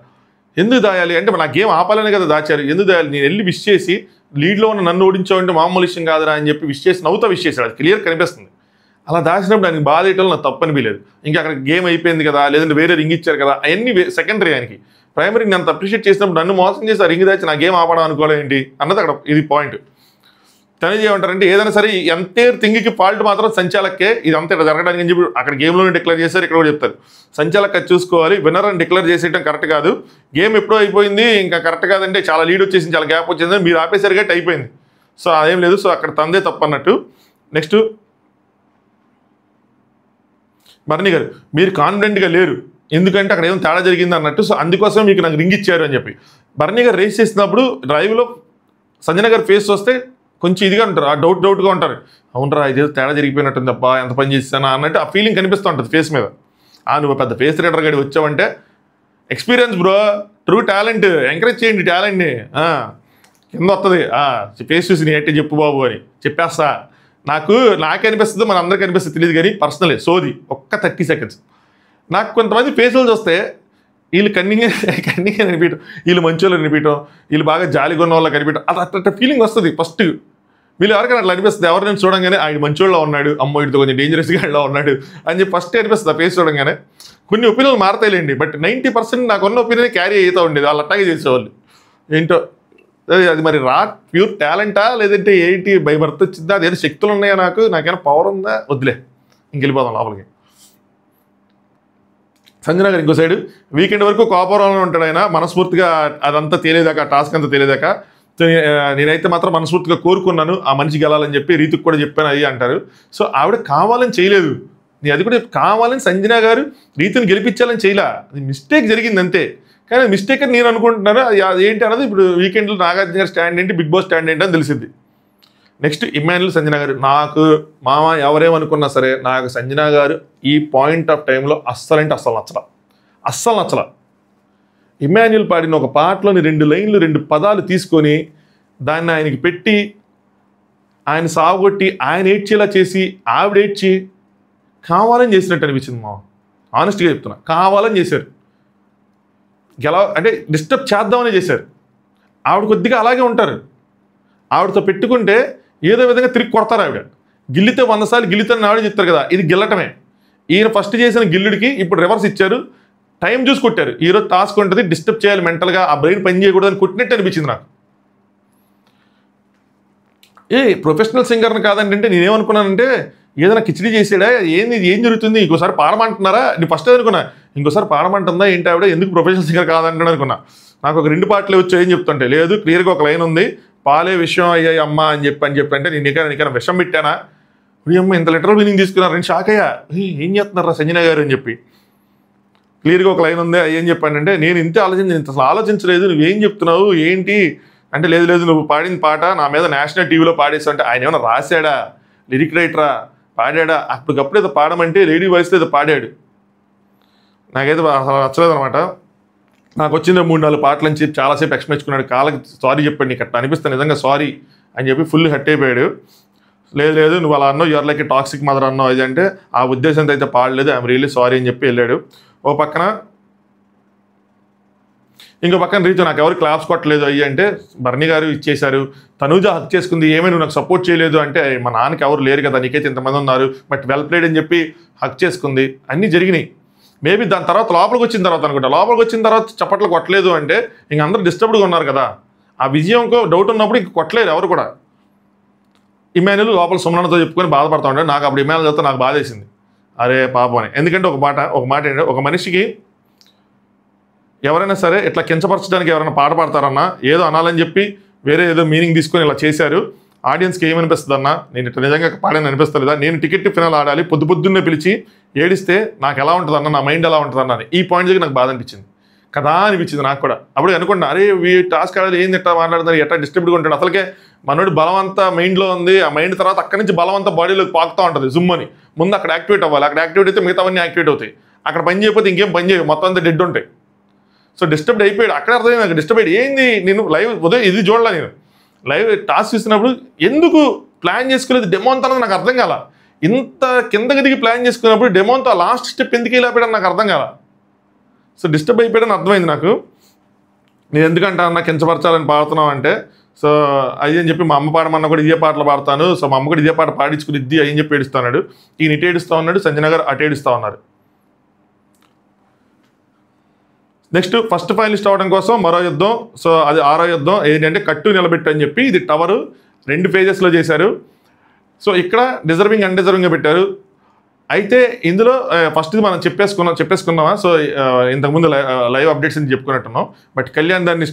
ఎందుకు దాయాలి అంటే నాకు గేమ్ ఆపాలనే కదా దాచారు, ఎందుకు దాయాలి, నేను వెళ్ళి విష్ చేసి లీడ్లో ఉన్న నన్ను ఓడించావంటే మామూలు విషయం కాదురా అని చెప్పి విష్ చేసి నవ్వుతా విష్ చేశాడు, అది క్లియర్ కనిపిస్తుంది. అలా దాచినప్పుడు ఆయనకి బాధ వేయటం నాకు తప్పని వీలేదు, ఇంకా అక్కడ గేమ్ అయిపోయింది కదా, లేదంటే వేరే రింగ్ ఇచ్చారు కదా, అవన్నీ సెకండరీ, ఆయనకి ప్రైమరీ నేను అంత అప్రిషియేట్ చేసినప్పుడు నన్ను మోసం చేసి ఆ రింగ్ దాచి నా గేమ్ ఆపడం అనుకోలేంటి అన్నది అక్కడ ఇది పాయింట్. తనేజ్ ఏమంటారంటే ఏదైనా సరే ఎంతే థింగ్కి ఫాల్ట్ మాత్రం సంచాలకే, ఇది అంతా ఇక్కడ జరగడానికి అని చెప్పి అక్కడ గేమ్లోనే డిక్లేర్ చేశారు, ఇక్కడ కూడా చెప్తారు సంచాలక్ అది చూసుకోవాలి, విన్నర్ అని డిక్లేర్ చేసేయడం కరెక్ట్ కాదు, గేమ్ ఎప్పుడో అయిపోయింది ఇంకా కరెక్ట్ కాదంటే చాలా లీడ్ వచ్చేసింది, చాలా గ్యాప్ వచ్చింది, మీరు ఆపేసరి గట్టి అయిపోయింది, సో అదేం లేదు, సో అక్కడ తందే తప్పు అన్నట్టు. నెక్స్ట్ బర్నీ గారు మీరు కాన్ఫిడెంట్గా లేరు ఎందుకంటే అక్కడ ఏమో తేడా జరిగింది అన్నట్టు, సో అందుకోసం మీకు నాకు రింగ్ ఇచ్చారు అని చెప్పి. బర్నీ గారు రేస్ చేసినప్పుడు డ్రైవ్లో సంజన గారు ఫేస్ వస్తే కొంచెం ఇదిగా ఉంటారు, ఆ డౌట్గా ఉంటారు, అవునరా ఇదేదో తేడా జరిగిపోయినట్టుంది అబ్బా ఎంత పని చేస్తానా అన్నట్టు ఆ ఫీలింగ్ కనిపిస్తూ ఉంటుంది ఫేస్ మీద. నువ్వు పెద్ద ఫేస్ రీడర్ గడి వచ్చావంటే experience bro, true talent, encourage చేయండి టాలెంట్ని, కింద వస్తుంది ఫేస్ చూసి నీ ఏంటి చెప్పు బాబు అని చెప్పేస్తా, నాకే అనిపిస్తుందో మన అందరికీ అనిపిస్తుంది తెలియదు కానీ పర్సనలే సోది ఒక్క 30 seconds నాకు కొంతమంది ఫేసులు చూస్తే వీళ్ళు కన్నింగ్ అనిపించడం, వీళ్ళు మంచోళ్ళు అనిపించడం, వీళ్ళు బాగా జాలిగా ఉన్న వాళ్ళకి అనిపించడం, అట్లా ఫీలింగ్ వస్తుంది ఫస్ట్. వీళ్ళు ఎవరికైనా అట్లా అనిపిస్తుంది, ఎవరిని చూడంగానే ఆయన మంచోళ్ళలో ఉన్నాడు, అమ్మో ఇటు కొంచెం డేంజరస్గా ఇలా ఉన్నాడు అని చెప్పి ఫస్ట్ అనిపిస్తుంది ఆ ఫేస్ చూడంగానే. కొన్ని ఒపీనియన్లు మారతాయిలేండి, బట్ 90% నాకున్న ఒపీనియన్ క్యారీ అవుతూ ఉండేది. వాళ్ళు అట్లాగే చేసేవాళ్ళు. ఏంటో అది మరి ప్యూర్ టాలెంటా లేదంటే ఏంటి బై బర్త్ వచ్చిందా, అదేదో శక్తులు ఉన్నాయా, నాకైనా పవర్ ఉందా, వద్దులే ఇంకెళ్ళిపోదాం లోపలికి. సంజన గారు ఇంకో సైడ్ వీకెండ్ వరకు కోపరంలో ఉంటాడు ఆయన, మనస్ఫూర్తిగా అదంతా తేలేదాకా, టాస్క్ అంతా తేలేదాకా. నేనైతే మాత్రం మనస్ఫూర్తిగా కోరుకున్నాను ఆ మనిషి గెలాలని చెప్పి, రీతికి కూడా చెప్పాను అయ్యి అంటారు. సో ఆవిడ కావాలని చేయలేదు, అది కూడా కావాలని సంజన గారు రీతిని గెలిపించాలని చేయలే, అది మిస్టేక్ జరిగింది అంతే. కానీ మిస్టేక్ అని నేను అనుకుంటున్నాను. అది ఏంటి అన్నది ఇప్పుడు వీకెండ్లో నాగార్జున గారి స్టాండ్ ఏంటి, బిగ్ బాస్ స్టాండ్ ఏంటి అని తెలిసింది. నెక్స్ట్ ఇమ్మాన్యుల్ సంజన గారు, నాకు మామ ఎవరేమనుకున్నా సరే నాకు సంజన గారు ఈ పాయింట్ ఆఫ్ టైంలో అస్సలు నచ్చల. ఇమ్మాన్యుల్ పాడిన ఒక పాటలోని 2 లైన్లు 2 పదాలు తీసుకొని దాన్ని ఆయనకి పెట్టి ఆయన సాగుకొట్టి ఆయన ఏడ్చేలా చేసి ఆవిడ ఏడ్చి కావాలని చేసినట్టు అనిపించింది మా. ఆనెస్ట్గా చెప్తున్నా, కావాలని చేశారు, అంటే డిస్టర్బ్ చేద్దామని చేశారు. ఆవిడ కొద్దిగా అలాగే ఉంటారు, ఆవిడతో పెట్టుకుంటే ఏదో విధంగా తిరిగి కొడతారు. ఆవిడ గిల్లితే 100 సార్లు గిల్లుతారని ఆవిడ చెప్తారు కదా, ఇది గిల్లటమే. ఈయన ఫస్ట్ చేసిన గిల్లుడికి ఇప్పుడు రివర్స్ ఇచ్చారు, టైం చూసి కొట్టారు. ఈరోజు టాస్క్ ఉంటుంది, డిస్టర్బ్ చేయాలి మెంటల్గా, ఆ బ్రెయిన్ పని చేయకూడదని కొట్టినట్టు అనిపించింది నాకు. ప్రొఫెషనల్ సింగర్ని కాదంటే నేనేమనుకున్నానంటే ఏదైనా కిచిడి చేసాడా, ఏం జరుగుతుంది, ఇంకోసారి పాడమంటున్నారా, నేను ఫస్ట్ అనుకున్నా ఇంకోసారి పాడమంటుందా ఏంటి ఆవిడ, ఎందుకు ప్రొఫెషనల్ సింగర్ కాదంటాడు అనుకున్నా. నాకు ఒక 2 పాటలు వచ్చి ఏం చెప్తుంటే, లేదు క్లియర్గా ఒక లైన్ ఉంది, పాలే విషయం అయ్యాయి అమ్మ అని చెప్పి అంటే నీకైనా విషం పెట్టానా, అమ్మ ఇంత లిటరల్ మీనింగ్ తీసుకున్నారు, నేను షాక్ అయ్యా, ఏం చేస్తున్నారా సంజన గారు అని చెప్పి. క్లియర్గా ఒక లైన్ ఉంది ఏం చెప్పానంటే, నేను ఇంత అసలు ఆలోచించలేదు, నువ్వేం చెప్తున్నావు ఏంటి అంటే, లేదు నువ్వు పాడిన పాట నా మీద నేషనల్ టీవీలో పాడేస్తావు అంటే, ఆయన ఏమైనా రాశాడా, లిరిక్ రైటరా, పాడాడా, అప్పటికప్పుడు ఏదో పాడమంటే లేడీ వాయిస్లో ఏదో పాడాడు. నాకైతే అసలు నచ్చలేదు అనమాట. నాకు వచ్చిన 3-4 పాటలు అని చెప్పి చాలాసేపు ఎక్స్ప్లెయిన్ కాళ్ళకి సారీ చెప్పాడు, నీకు అట్లా అనిపిస్తాను నిజంగా సారీ అని చెప్పి ఫుల్ హట్ అయిపోయాడు. లేదు నువ్వు అలా అన్నావు, యువర్ లైక్ టాక్సిక్ మదర్ అన్నావు అది అంటే, ఆ ఉద్దేశంతో అయితే పాడలేదు, ఐఎమ్ రియల్లీ సారీ అని చెప్పి వెళ్ళాడు. ఓ పక్కన ఇంకో పక్కన రీతి నాకు ఎవరు క్లాప్స్ కొట్టలేదు అయ్యి అంటే, బర్నీ గారు ఇచ్చేశారు, తనూజ హక్ చేసుకుంది, ఏమైనా నువ్వు నాకు సపోర్ట్ చేయలేదు అంటే, మా నాన్నకి ఎవరు లేరు కదా, నీకైతే ఇంతమంది ఉన్నారు, బట్ వెల్ ప్లేడ్ అని చెప్పి హక్ చేసుకుంది, అన్నీ జరిగినాయి. మేబీ దాని తర్వాత లోపలికి వచ్చిన తర్వాత అనుకుంటా, లోపలికి వచ్చిన తర్వాత చప్పట్లు కొట్టలేదు అంటే ఇంక అందరూ డిస్టర్బ్డ్గా ఉన్నారు కదా, ఆ విజయంకో డౌట్ ఉన్నప్పుడు ఇంక కొట్టలేరు ఎవరు కూడా. ఇమ్మాన్యుల్ లోపల సుమనతో చెప్పుకొని బాధపడతా ఉంటాడు. నాకు అప్పుడు ఇమ్మాన్యుల్ చెప్తే నాకు బాధ వేసింది, అరే పాపం అని. ఎందుకంటే ఒక మాట ఏంటంటే, ఒక మనిషికి ఎవరైనా సరే ఇట్లా కించపరచడానికి ఎవరైనా పాట పాడతారన్నా, ఏదో అనాలని చెప్పి వేరే ఏదో మీనింగ్ తీసుకొని ఇలా చేశారు, ఆడియన్స్కి ఏమనిపిస్తుంది అన్నా, నేను ఇట్లా నిజంగా పాడని అనిపిస్తలేదా, నేను టికెట్ ఫినాల్ ఆడాలి, పొద్దున్నే పిలిచి ఏడిస్తే నాకు ఎలా ఉంటుంది అన్న, నా మైండ్ ఎలా ఉంటుంది అన్న, ఈ పాయింట్ దగ్గర నాకు బాధ అనిపించింది కదా అనిపించింది నాకు కూడా. అప్పుడు అనుకున్నా, అరే టాస్క్ ఆడాలి ఏంది ఎట్లా మాట్లాడుతున్నారు, ఎట్లా డిస్టర్బ్డ్గా ఉంటాడు, అసలుకే మనోడు బలం అంతా మైండ్లో ఉంది, ఆ మైండ్ తర్వాత అక్కడి నుంచి బలం అంతా బాడీలోకి పాకుతూ ఉంటుంది జుమ్ అని. ముందు అక్కడ యాక్టివేట్ అవ్వాలి, అక్కడ యాక్టివేట్ అయితే మిగతావన్నీ యాక్టివేట్ అవుతాయి, అక్కడ పని చేయకపోతే ఇంకేం పని చేయవు, మొత్తం అంతా డెడ్ ఉంటాయి. సో డిస్టర్బ్డ్ అయిపోయాడు, అక్కడ అర్థమైంది నాకు డిస్టర్బ్ అయ్యాడు. ఏంది నేను లైవ్ ఉదయం ఇది చూడాల, నేను లైవ్ టాస్క్ చూస్తున్నప్పుడు ఎందుకు ప్లాన్ చేసుకోలేదు డెమోన్ అన్నది నాకు అర్థం కాల. ఇంత కిందకి దిగి ప్లాన్ చేసుకున్నప్పుడు డెమోన్తో లాస్ట్ స్టెప్ ఎందుకు వెళ్ళాపేయడం నాకు అర్థం కాల. సో డిస్టర్బ్ అయిపోయాడని అర్థమైంది నాకు. నేను ఎందుకంటే అన్న కించపరచాలని పాడుతున్నావు అంటే, సో అది అని చెప్పి మా అమ్మ పాడమన్నా కూడా ఇదే పాటలు పాడతాను, సో మా అమ్మ కూడా ఇదే పాట పాడించుకుని ఇద్ది అని చెప్పి ఏడుస్తున్నాడు. ఈయన ఇటు ఏడుస్తూ ఉన్నాడు, సంజన గారు అటు ఏడుస్తూ ఉన్నారు. నెక్స్ట్ ఫస్ట్ ఫైనలిస్ట్ అవ్వడం కోసం మరో యుద్ధం, సో అది 6వ యుద్ధం ఏంటంటే కట్టు నిలబెట్టు అని చెప్పి, ఇది టవరు 2 ఫేజెస్లో చేశారు. సో ఇక్కడ డిజర్వింగ్ అన్డిజర్వింగ్గా పెట్టారు. అయితే ఇందులో ఫస్ట్ది మనం చెప్పేసుకున్నామా, సో ఇంతకుముందు లైవ్ అప్డేట్స్ అని చెప్పుకున్నట్టున్నాం, బట్ కళ్యాణ్ దాన్ని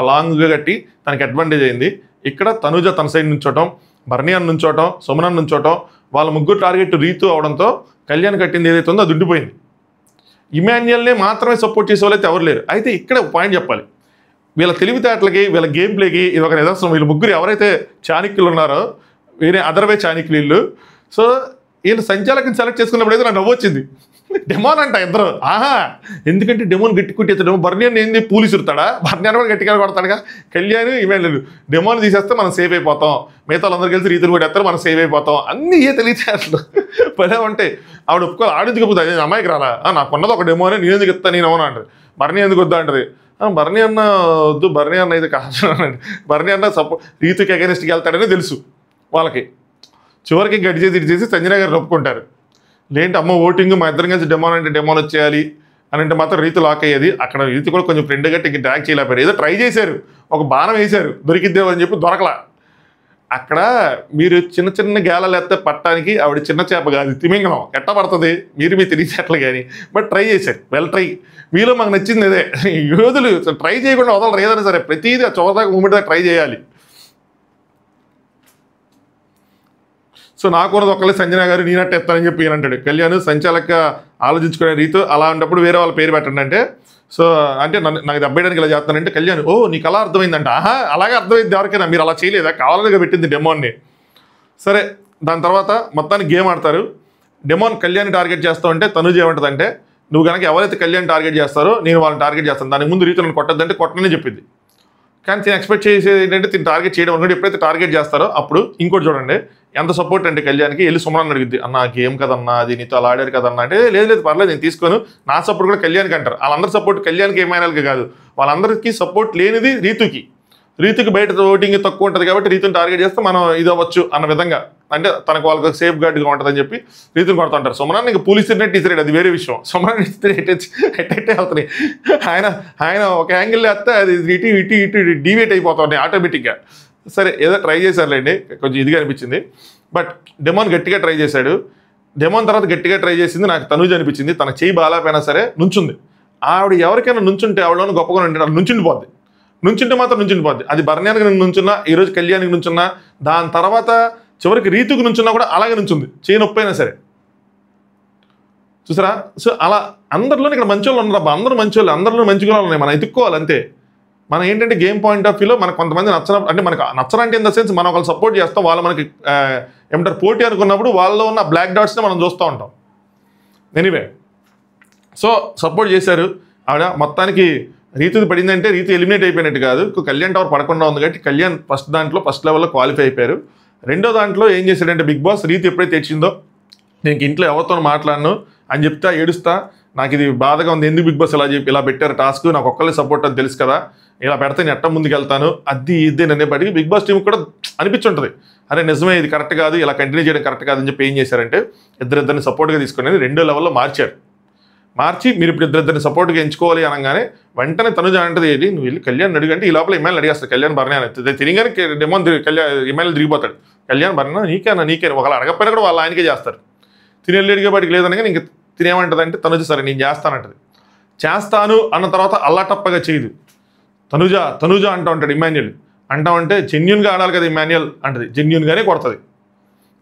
లాంగ్గా కట్టి తనకి అడ్వాంటేజ్ అయింది. ఇక్కడ తనూజ తన సైడ్ నుంచోటం, బర్నీ అని నుంచోటం, సుమన్ నుంచోటం, వాళ్ళ ముగ్గురు టార్గెట్ రీతు అవడంతో కళ్యాణ్ కట్టింది ఏదైతే ఉందో అది ఉండిపోయింది. ఇమాన్యుయల్నే మాత్రమే సపోర్ట్ చేసే వాళ్ళైతే ఎవరు లేరు. అయితే ఇక్కడ పాయింట్ చెప్పాలి, వీళ్ళ తెలివితేటలకి వీళ్ళ గేమ్ ప్లేకి ఇది ఒక నిదర్శనం. వీళ్ళు ముగ్గురు ఎవరైతే చాణక్యులు ఉన్నారో, వేరే అదర్వే చాణక్యులు వీళ్ళు. సో వీళ్ళు సంచాలకుని సెలెక్ట్ చేసుకున్నప్పుడు అయితే నాకు నవ్వొచ్చింది. డెమోన్ అంట ఇద్దరు. ఎందుకంటే డెమోన్ గట్టి కొట్టేస్తాడు, బర్నియన్ ఏంది పూలిసురుతాడా, బర్నియన్ కూడా గట్టిగా కొడతాడుగా. కళ్యాణ్ ఇమేన్ లేదు, డెమోన్ తీసేస్తే మనం సేఫ్ అయిపోతాం, మిగతా వాళ్ళందరూ కలిసి రీతులు కూడా ఎత్తారు, మనం సేఫ్ అయిపోతాం. అన్నీ ఏ తెలియచేట్లు పదే ఉంటాయి. ఆవిడ ఒప్పుకోవాలి, ఆడించుకు పోతుంది, అమ్మాయికి రాలా, నాకున్నది ఒక డెమోనే, నేను ఎందుకు ఇస్తాను, నేను అవునా అంటది. బర్నీ ఎందుకు వద్దా అంటది. బర్నీ అన్న వద్దు, బర్నీ అన్న అయితే కాదు, బర్నీ అన్న రీతుకి అగెనిస్ట్కి వెళ్తాడని తెలుసు వాళ్ళకి. చివరికి గడి చేసి సంజన గారు ఒప్పుకుంటారు. లేంటి అమ్మ ఓటింగ్ మా ఇద్దరం కలిసి డెమోన్ అంటే డెమోన్ వచ్చేయాలి అని అంటే మాత్రం రీతి లాక్ అయ్యేది. అక్కడ రీతి కూడా కొంచెం ఫ్రెండ్ గట్టి ఇంక డ్రాక్ చేయలేపారు. ఏదో ట్రై చేశారు, ఒక బాణం వేశారు, దొరికిద్దేమో అని చెప్పి దొరకలా. అక్కడ మీరు చిన్న చిన్న గేలలు ఎత్తే పట్టడానికి ఆవిడ చిన్న చేప కాదు, తిమింగలం ఎట్ట పడుతుంది మీరు తెలిసేట్లు కానీ. బట్ ట్రై చేశారు, వెల్ ట్రై. మీలో మాకు నచ్చింది అదే, యోధులు ట్రై చేయకుండా వదలరు ఏదైనా సరే, ప్రతిదీ ఆ చోదాకా మూమెంట్ దాకా ట్రై చేయాలి. సో నాకున్నది ఒక్కళ్ళే సంజన గారు, నేనట్టు ఎత్తానని చెప్పి అంటాడు. కళ్యాణ్ సంచాలక ఆలోచించుకునే రీతి అలా ఉన్నప్పుడు వేరే వాళ్ళ పేరు పెట్టండి అంటే, సో అంటే నాకు దెబ్బేయడానికి ఇలా చేస్తానంటే కళ్యాణ్ నీకు అలా అర్థమైందంట. అలాగే అర్థమైంది ఎవరికైనా, మీరు అలా చేయలేదా, కావాలనిగా పెట్టింది డెమోన్ని. సరే దాని తర్వాత మొత్తానికి గేమ్ ఆడతారు. డెమోన్ కళ్యాణ్ టార్గెట్ చేస్తావు అంటే తనుజ ఏమంటుందంటే, నువ్వు కనుక ఎవరైతే కళ్యాణ్ టార్గెట్ చేస్తారో నేను వాళ్ళని టార్గెట్ చేస్తాను, దానికి ముందు రీతులను కొట్టద్దంటే కొట్టనని చెప్పింది. కానీ నేను ఎక్స్పెక్ట్ చేసేది ఏంటంటే తిని టార్గెట్ చేయడం అనుకుంటే ఎప్పుడైతే టార్గెట్ చేస్తారో అప్పుడు ఇంకోటి చూడండి ఎంత సపోర్ట్ అంటే కళ్యాణ్కి వెళ్ళి సుమరాన్ని అడిగిద్ది, అన్న గేమ్ కదన్నా, అది నీతో అలా ఆడారు కదన్నా అంటే, లేదు పర్లేదు నేను తీసుకోను, నా సపోర్ట్ కూడా కళ్యాణ్కి అంటారు. వాళ్ళందరి సపోర్ట్ కళ్యాణ్కి ఏమైనాకి కాదు, వాళ్ళందరికీ సపోర్ట్ లేనిది రీతుకి బయట ఓటింగ్ తక్కువ ఉంటుంది కాబట్టి రీతుని టార్గెట్ చేస్తే మనం ఇది అవ్వచ్చు అన్న విధంగా, అంటే తనకు వాళ్ళకి సేఫ్ గార్డ్గా ఉంటుందని చెప్పి రీతుని కొడుతుంటారు. సుమరాన్ని ఇంకా పోలీసున్నట్టు ఇసిరాడు, అది వేరే విషయం. సుమరాన్ని ఎట్టెట్టే వెళ్తున్నాయి, ఆయన ఒక యాంగిల్లో వేస్తే అది ఇటు డివేట్ అయిపోతుంది ఆటోమేటిక్గా. సరే ఏదో ట్రై చేశారులేండి, కొంచెం ఇదిగా అనిపించింది. బట్ డెమోన్ గట్టిగా ట్రై చేశాడు. డెమోన్ తర్వాత గట్టిగా ట్రై చేసింది నాకు తనుజ అనిపించింది. తన చేయి బాగాలేకపోయినా సరే నుంచుంది. ఆవిడ ఎవరికైనా నుంచుంటే ఆవిడలో గొప్పగా ఉంటే నుంచుంటే మాత్రం నుంచుండిపోద్ది. అది బర్ణ్యానికి నుంచున్నా, ఈరోజు కళ్యాణ్కి నుంచున్నా, దాని తర్వాత చివరికి రీతుకు నుంచున్నా కూడా అలాగే నుంచుంది, చేయి నొప్పైనా సరే. చూసారా? సో అలా అందరిలోనే ఇక్కడ మంచి వాళ్ళు ఉన్నారు, అందరూ మంచి వాళ్ళు, అందరిలో మంచిగా ఉన్నాయి, మనం ఎత్తుక్కోవాలి అంతే. మనం ఏంటంటే గేమ్ పాయింట్ ఆఫ్ వ్యూలో మనకు కొంతమంది అంటే మనకు నచ్చరంటే ఇన్ ద సెన్స్ మనం ఒకళ్ళు సపోర్ట్ చేస్తాం, వాళ్ళు మనకి ఏమంటారు పోటీ అనుకున్నప్పుడు వాళ్ళలో ఉన్న బ్లాక్ డాట్స్ని మనం చూస్తూ ఉంటాం. ఎనీవే సో సపోర్ట్ చేశారు. ఆవిడ మొత్తానికి రీతు పడిందంటే రీతు ఎలిమినేట్ అయిపోయినట్టు కాదు, కళ్యాణ్ టవర్ పడకుండా ఉంది కాబట్టి కళ్యాణ్ ఫస్ట్ లెవెల్లో క్వాలిఫై అయిపోయారు. రెండో దాంట్లో ఏం చేశాడంటే బిగ్ బాస్ రీతు ఎప్పుడైతే తెచ్చిందో నేను ఇంట్లో ఎవరితో మాట్లాడను అని చెప్తా ఏడుస్తా, నాకు ఇది బాధగా ఉంది, ఎందుకు బిగ్ బాస్ ఇలా పెట్టారు టాస్క్, నాకు ఒక్కళ్ళే సపోర్ట్ అని తెలుసు కదా, ఇలా పెడితే నేను ఎట్ట ముందుకు వెళ్తాను అది ఇది అనేప్పటికీ బిగ్ బాస్ టీం కూడా అనిపించుంటుంది, అరే నిజమే ఇది కరెక్ట్ కాదు, ఇలా కంటిన్యూ చేయడం కరెక్ట్ కాదని చెప్పి ఏం చేశారంటే ఇద్దరిని సపోర్ట్గా తీసుకునేది రెండో లెవెల్లో మార్చి మీరు ఇప్పుడు ఇద్దరిని సపోర్ట్గా ఎంచుకోవాలి అనగానే వెంటనే తనుజ అంటది, ఏది నువ్వు వెళ్ళి కళ్యాణ్ అడిగంటే ఈ లోపల ఇమాయిల్ అడిగేస్తాడు. కళ్యాణ్ బర్ణ్యాన్ తిరిగానే డెమోన్ ఇమాయిల్ తిరిగిపోతాడు. కళ్యాణ్ బర్ణ్యాన్ నీకేనా ఒకళ్ళు అడగకపోయినా కూడా వాళ్ళు ఆయనకే చేస్తారు. తినేళ్ళు అడిగే వాటికి లేదనగా ఇంక తినేమంటుంది అంటే తనుజ సరే నేను చేస్తానంటది. చేస్తాను అన్న తర్వాత అల్లాటప్పగా చేయదు. తనుజ అంటూ ఉంటాడు ఇమాన్యుల్. అంటామంటే జెన్యున్గా ఆడాలి కదా ఇమాన్యుల్ అంటది, జెన్యున్గానే కొడుతుంది,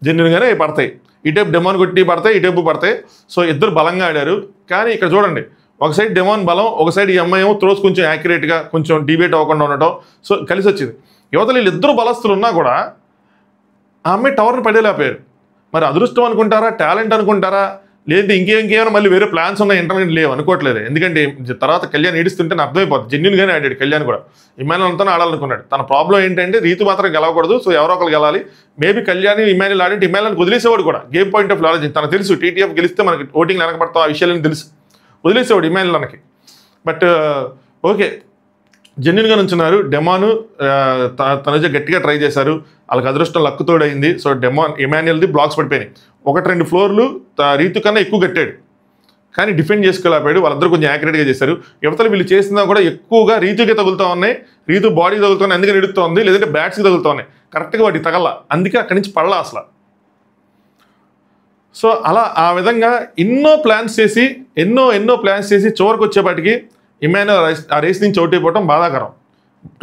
జెన్యున్గానే పడతాయి. ఈ టైపు డెమోన్ కొట్టి పడతాయి, ఈ టైపు పడతాయి. సో ఇద్దరు బలంగా ఆడారు. కానీ ఇక్కడ చూడండి ఒక సైడ్ డెమోన్ బలం, ఒక సైడ్ ఈ అమ్మాయి ఏమో త్రోస్ కొంచెం యాక్యురేట్గా కొంచెం డిబేట్ అవ్వకుండా ఉండటం, సో కలిసి వచ్చింది. యువతలు వీళ్ళిద్దరు బలస్తులు ఉన్నా కూడా ఆ అమ్మాయి టవర్ని పడేలేకపోయారు. మరి అదృష్టం అనుకుంటారా, టాలెంట్ అనుకుంటారా, లేదంటే ఇంకేమైనా మళ్ళీ వేరే ప్లాన్స్ ఉన్నాయి ఇంటర్నెట్ లేవు అనుకోవట్లేదు. ఎందుకంటే తర్వాత కళ్యాణ్ ఏడుస్తుంటే అర్థమైపోతుంది, జెన్యున్గానే ఆడాడు కళ్యాణ్ కూడా. ఇమాన్యుల్ అంతా ఆడాలనుకున్నాడు. తన ప్రాబ్లం ఏంటంటే రీతు మాత్రం గెలవకూడదు, సో ఎవరో ఒకరు గెలాలి. మేబీ కళ్యాణ్ ఇమాన్యుల్ ఆడింటే ఇమాన్యుల్ని వదిలేసేవాడు కూడా, గేమ్ పాయింట్ ఆఫ్ ఆలోచించి తనకు తెలుసు టీటీఎఫ్ గెలిస్తే మనకి ఓటింగ్ వెనకబడతాం, ఆ విషయాలని తెలుసు, వదిలేసేవాడు ఇమాన్యుల్ మనకి. బట్ ఓకే జెన్యున్గా నుంచున్నారు. డెమాను తనుజ గట్టిగా ట్రై చేశారు, వాళ్ళకి అదృష్టం లక్కుతోడైంది. సో ఇమాన్యుల్ది బ్లాక్స్ పడిపోయినాయి. 1-2 ఫ్లోర్లు రీతు కన్నా ఎక్కువ కట్టాడు, కానీ డిఫెండ్ చేసుకోలేకపోయాడు. వాళ్ళందరూ కొంచెం యాక్యురేట్గా చేశారు. యువతలు వీళ్ళు చేసినా కూడా ఎక్కువగా రీతుకే తగులుతూ ఉన్నాయి, రీతు బాడీకి తగులుతున్నాయి, అందుకే ఎడుతూ ఉంది, లేదంటే బ్యాట్స్కి తగులుతూ ఉన్నాయి, కరెక్ట్గా వాటికి తగల, అందుకే అక్కడి నుంచి పడలా అసలు. సో అలా ఆ విధంగా ఎన్నో ప్లాన్స్ చేసి చివరికి వచ్చేపాటికి ఇమాన్యుల్ ఆ రేస్ నుంచి అవుట్ అయిపోవడం బాధాకరం.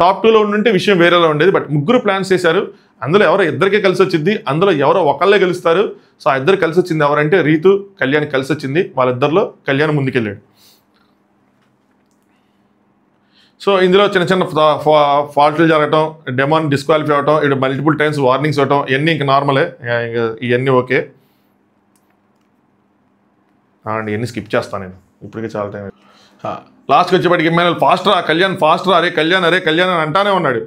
టాప్ 2లో ఉండుంటే విషయం వేరేలా ఉండేది. బట్ ముగ్గురు ప్లాన్స్ చేశారు, అందులో ఎవరో ఇద్దరికే కలిసి వచ్చింది, అందులో ఎవరో ఒకళ్ళే గెలుస్తారు. సో ఆ ఇద్దరు కలిసి వచ్చింది ఎవరంటే రీతు కళ్యాణ్ కలిసి వచ్చింది, వాళ్ళిద్దరిలో కళ్యాణ్ ముందుకెళ్ళాడు. సో ఇందులో చిన్న ఫాల్ట్లు జరగటం, డెమాన్ డిస్క్వాలిఫై అవటం, ఇప్పుడు మల్టిపుల్ టైమ్స్ వార్నింగ్స్ ఇవ్వటం, ఇవన్నీ ఇంకా నార్మలే, ఇవన్నీ ఓకే. అండి ఎన్ని స్కిప్ చేస్తాను నేను ఇప్పటికే చాలా టైం. లాస్ట్కి వచ్చేప్పటికి ఎమ్మెల్యే ఫాస్ట్ రా కళ్యాణ్ ఫాస్ట్ రా అరే కళ్యాణ్ అని అంటానే ఉన్నాడు.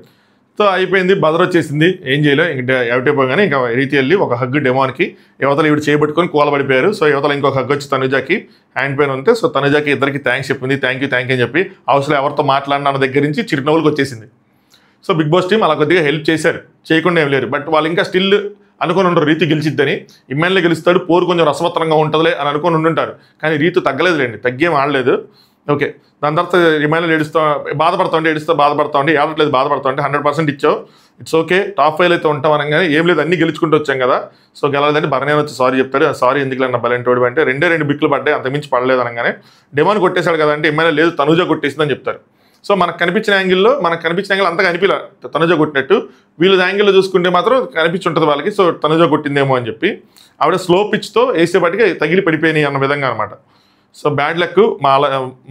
సో అయిపోయింది, బదర్ వచ్చేసింది, ఏం చేయలేదు. ఇంకా ఎవటైపోగానే ఇంకా రీతి వెళ్ళి ఒక హగ్ డెమోన్కి, యువతలు ఇవి చేయబట్టుకొని కూలబడిపోయారు. సో యువతలు ఇంకొక హగ్ వచ్చి తనుజాకి హ్యాండ్ పెయిన్ ఉంటే సో తనుజాకి ఇద్దరికి థ్యాంక్స్ చెప్పింది. థ్యాంక్ యూ అని చెప్పి అవసరం ఎవరితో మాట్లాడిన దగ్గర నుంచి చిరునవ్వులకు వచ్చేసింది. సో బిగ్ బాస్ టీం అలా కొద్దిగా హెల్ప్ చేశారు, చేయకుండా ఏం లేరు. బట్ వాళ్ళు ఇంకా స్టిల్ అనుకుని ఉండరు రీతి గెలిచిద్దని, ఎమ్మెల్యే గెలుస్తాడు, పోరు కొంచెం రసవత్తరంగా ఉంటుందిలే అని అనుకుని ఉండుంటారు. కానీ రీతి తగ్గలేదులేండి, తగ్గేం ఆడలేదు. ఓకే, దాని తర్వాత ఎమ్మెల్యేలు బాధపడతా ఉంటే ఏడట్లేదు బాధపడతా ఉంటే 100% ఇచ్చావు, ఇట్స్ ఓకే, టాప్ 5 అయితే ఉంటాం అనగానే ఏం లేదు అన్ని గెలుచుకుంటూ వచ్చాం కదా. సో గెలలేదంటే భరణే వచ్చి సారీ చెప్తాడు. సారీ ఎందుకు అన్న బలంటోడు అంటే 2 బిక్లు పడ్డాయి, అంతమించి పడలేదు అనగానే డెమోన్ కొట్టేశాడు కదా అంటే ఎమ్మెల్యే లేదు తనుజ కొట్టేసిందని చెప్తారు. సో మనకు కనిపించిన యాంగిల్ అంతగా అనిపిలా తనుజ కొట్టినట్టు, వీళ్ళ యాంగిల్లో చూసుకుంటే మాత్రం కనిపించుంటుంది వాళ్ళకి. సో తనుజ కొట్టిందేమో అని చెప్పి ఆవిడ స్లో పిచ్తో వేసేపాటికి తగిలి పడిపోయినాయి అన్న విధంగా అనమాట. సో బ్యాడ్ లక్,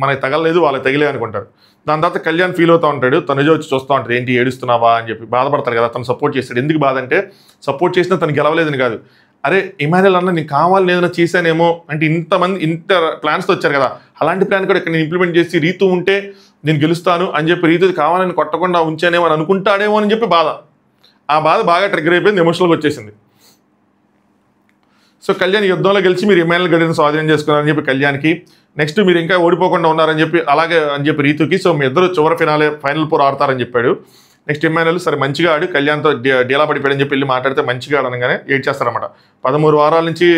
మనకి తగలలేదు వాళ్ళకి తగిలే అనుకుంటారు. దాని తర్వాత కళ్యాణ్ ఫీల్ అవుతూ ఉంటాడు, తనుజ వచ్చి చూస్తూ ఉంటుంది ఏంటి ఏడుస్తున్నావా అని చెప్పి బాధపడతారు కదా. తను సపోర్ట్ చేస్తాడు. ఎందుకు బాధ అంటే సపోర్ట్ చేసినా తను గెలవలేదని కాదు, అరే ఇమానుయల్ అన్న నీకు కావాలని ఏదైనా చేశానేమో అంటే ఇంత ప్లాన్స్తో వచ్చారు కదా, అలాంటి ప్లాన్ కూడా ఇక్కడ నేను ఇంప్లిమెంట్ చేసి రీతు ఉంటే నేను గెలుస్తాను అని చెప్పి రీతు కావాలని కొట్టకుండా ఉంచానేమో అని అనుకుంటాడేమో అని చెప్పి బాధ. ఆ బాధ బాగా ట్రిగ్గర్ అయిపోయింది, ఎమోషనల్గా వచ్చేసింది. సో కళ్యాణ్ యుద్ధంలో గెలిచి మీరు ఎమ్మెల్యే గడిని స్వాధీనం చేసుకున్నారని చెప్పి కళ్యాణ్కి, నెక్స్ట్ మీరు ఇంకా ఓడిపోకుండా ఉన్నారని చెప్పి అలాగే అని చెప్పి రీతుకి. సో మీ ఇద్దరు చివరి ఫైనల్ 4 ఆడతారని చెప్పాడు. నెక్స్ట్ ఎమ్మెల్యేలు సరే మంచిగా ఆడు కళ్యాణ్తో డీలా పడిపోయాడని చెప్పి వెళ్ళి మాట్లాడితే మంచిగా ఆడనగానే ఏడ్ చేస్తారన్నమాట. 13 వారాల నుంచి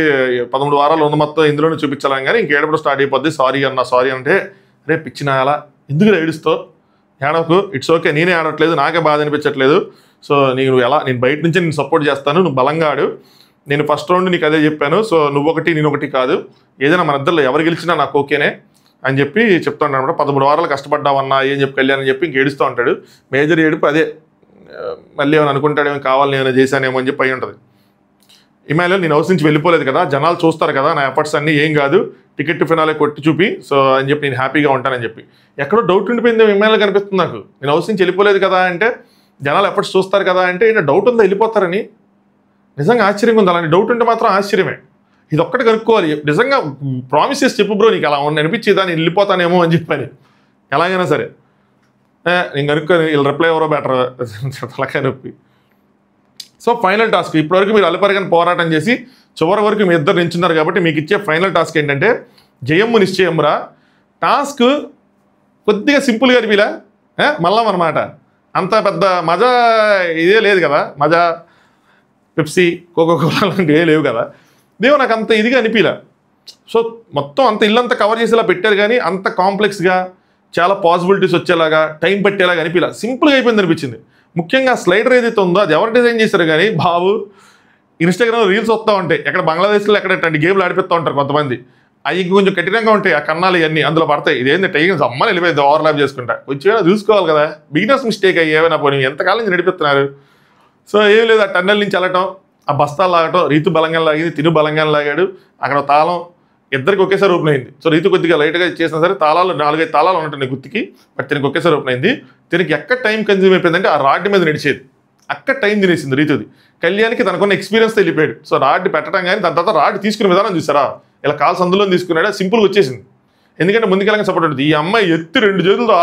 13 వారాలు ఉన్న మొత్తం ఇందులోనే చూపించాలని కానీ ఇంకేడప్పుడు స్టార్ట్ అయిపోద్ది. సారీ అంటే రేపు ఇచ్చిన అలా ఎందుకు ఏడుస్తావు, ఏడవకు, ఇట్స్ ఓకే, నేనే ఆడట్లేదు, నాకే బాధ అనిపించట్లేదు. సో నేను బయట నుంచి నేను సపోర్ట్ చేస్తాను, నువ్వు బలంగా ఆడు, నేను ఫస్ట్ రౌండ్ నీకు అదే చెప్పాను. సో నువ్వొకటి నేనొకటి కాదు, ఏదైనా మన ఇద్దరిలో ఎవరు గెలిచినా నాకు ఓకేనే అని చెప్పి చెప్తా ఉంటాడు అనమాట. 13 వారాలు కష్టపడ్డావన్నా ఏం చెప్పి కళ్యాణ్ అని చెప్పి ఇంక ఏడుస్తూ ఉంటాడు. మేజర్ ఏడుపు అదే, మళ్ళీ ఏమైనా అనుకుంటాడేమో కావాలని ఏమైనా చేశానేమో అని చెప్పి అయి ఉంటుంది. ఇమానుయల్ నేను హౌస్ నుంచి వెళ్ళిపోలేదు కదా, జనాలు చూస్తారు కదా నా ఎఫర్ట్స్ అన్నీ, ఏం కాదు, టికెట్ ఫినాలే కొట్టి చూపి సో అని చెప్పి నేను హ్యాపీగా ఉంటానని చెప్పి. ఎక్కడో డౌట్ ఉండిపోయింది ఇమానుయల్ కనిపిస్తుంది నాకు, నేను హౌస్ నుంచి వెళ్ళిపోలేదు కదా అంటే జనాలు ఎఫర్ట్స్ చూస్తారు కదా అంటే ఏంటో డౌట్ ఉందా వెళ్ళిపోతారని. నిజంగా ఆశ్చర్యంగా ఉంది, అలాంటి డౌట్ ఉంటే మాత్రం ఆశ్చర్యమే. ఇది ఒక్కటి కనుక్కోవాలి, నిజంగా ప్రామిస్ చేసి చెప్పు బ్రో నీకు అలా అనిపించేదా నేను వెళ్ళిపోతానేమో అని చెప్పని, ఎలాగైనా సరే నేను కనుక్కొని వీళ్ళు రిప్లై ఎవరో బెటర్ తలకాయ నొప్పి. సో ఫైనల్ టాస్క్, ఇప్పటివరకు మీరు అల్పరిగానే పోరాటం చేసి చివరి వరకు మీ ఇద్దరు నించున్నారు కాబట్టి మీకు ఇచ్చే ఫైనల్ టాస్క్ ఏంటంటే జయమ్ము నిశ్చయమురా. టాస్క్ కొద్దిగా సింపుల్గా అనిపిలా మళ్ళా అన్నమాట, అంత పెద్ద మజా ఇదే లేదు కదా, మజా పెప్సీ కోకోకోలా లాంటివి ఏ లేవు కదా, దేవు నాకు అంత ఇదిగా అనిపిలా. సో మొత్తం అంత ఇల్లంతా కవర్ చేసేలా పెట్టారు కానీ అంత కాంప్లెక్స్గా చాలా పాసిబిలిటీస్ వచ్చేలాగా టైం పట్టేలాగా అనిపిలా, సింపుల్గా అయిపోయింది అనిపించింది. ముఖ్యంగా స్లైడర్ ఏదైతే ఉందో అది ఎవరు డిజైన్ చేశారు కానీ బాబు, ఇన్స్టాగ్రామ్లో రీల్స్ వస్తూ ఉంటాయి, ఎక్కడ బంగ్లాదేశ్లో ఎక్కడ గేమ్లు ఆడిపిస్తూ ఉంటారు కొంతమంది, అవి కొంచెం కఠినంగా ఉంటాయి, ఆ కన్నాలు ఇవన్నీ అందులో పడతాయి. ఇదేంటి టైం అమ్మని వెళ్ళిపోయింది ఓవర్లాప్ చేసుకుంటా, కొంచెం చూసుకోవాలి కదా, బిగినర్స్ మిస్టేక్ అయ్యి ఏమైనా పోనీ ఎంతకాలం నుంచి నడిపిస్తున్నారు. సో ఏం లేదు, ఆ టన్నెల్ నుంచి వెళ్ళటం, ఆ బస్తాలు లాగటం, రీతు బలంగా లాగింది, తిను బలంగా లాగాడు, అక్కడ తాళం ఇద్దరికి ఒకేసారి ఓపెన్ అయింది. సో రీతు కొద్దిగా లైట్గా చేసినా సరే తాళాలు 4-5 తాళాలు ఉంటున్నాయి గుర్తుకి, బట్ తినకి ఒకేసారి ఓపెన్ అయింది. తినకి ఎక్కడ టైం కన్జ్యూమ్ అయిపోయిందంటే ఆ రాడ్ మీద నడిచేది, అక్కడ టైం తినేసింది రీతుది. కళ్యాణ్కి తనకున్న ఎక్స్పీరియన్స్ వెళ్ళిపోయాడు. సో రాడ్ పెట్టడం కానీ దాని తర్వాత రాడ్ తీసుకునే విధానం చూసారా, ఇలా కాల్స్ అందులో తీసుకున్నాడు, సింపుల్గా వచ్చేసింది. ఎందుకంటే ముందుకెళ్ళగా సపోర్ట్ ఉంటుంది. ఈ అమ్మాయి ఎత్తి 2 చేతులతో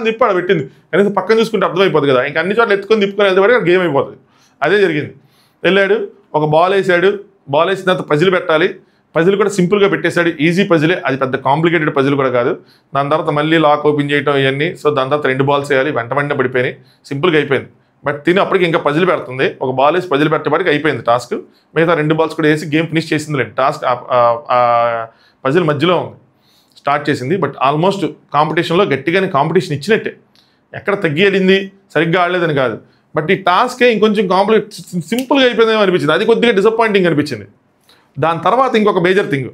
తిప్పాడ పెట్టింది, కనీసం పక్కన చూసుకుంటే అర్థమైపోతుంది కదా, ఇంకా అన్ని చోట్ల ఎత్తుకొని తిప్పుకొని వెళ్తే గేమ్ అయిపోతుంది. అదే జరిగింది. వెళ్ళాడు, ఒక బాల్ వేసాడు, బాల్ వేసిన తర్వాత పజిల్ పెట్టాలి, పజిల్ కూడా సింపుల్గా పెట్టేశాడు, ఈజీ పజిలే, అది పెద్ద కాంప్లికేటెడ్ పజిల్ కూడా కాదు. దాని తర్వాత మళ్ళీ లాక్ ఓపెన్ చేయడం ఇవన్నీ. సో దాని తర్వాత 2 బాల్స్ వేయాలి, వెంటనే పడిపోయినాయి, సింపుల్గా అయిపోయింది. బట్ తిని అప్పటికి ఇంకా పజిల్ పెడుతుంది, ఒక బాల్ వేసి పజిల్ పెట్టేపాటికి అయిపోయింది టాస్క్. మిగతా 2 బాల్స్ కూడా వేసి గేమ్ ఫినిష్ చేసింది. టాస్క్ పజిల్ మధ్యలో ఉంది, స్టార్ట్ చేసింది. బట్ ఆల్మోస్ట్ కాంపిటీషన్లో గట్టిగానే కాంపిటీషన్ ఇచ్చినట్టే, ఎక్కడ తగ్గియడింది, సరిగ్గా ఆడలేదని కాదు. బట్ ఈ టాస్కే ఇంకొంచెం సింపుల్గా అయిపోయిందేమో అనిపించింది, అది కొద్దిగా డిసప్పాయింటింగ్ అనిపించింది. దాని తర్వాత ఇంకొక మేజర్ థింగ్,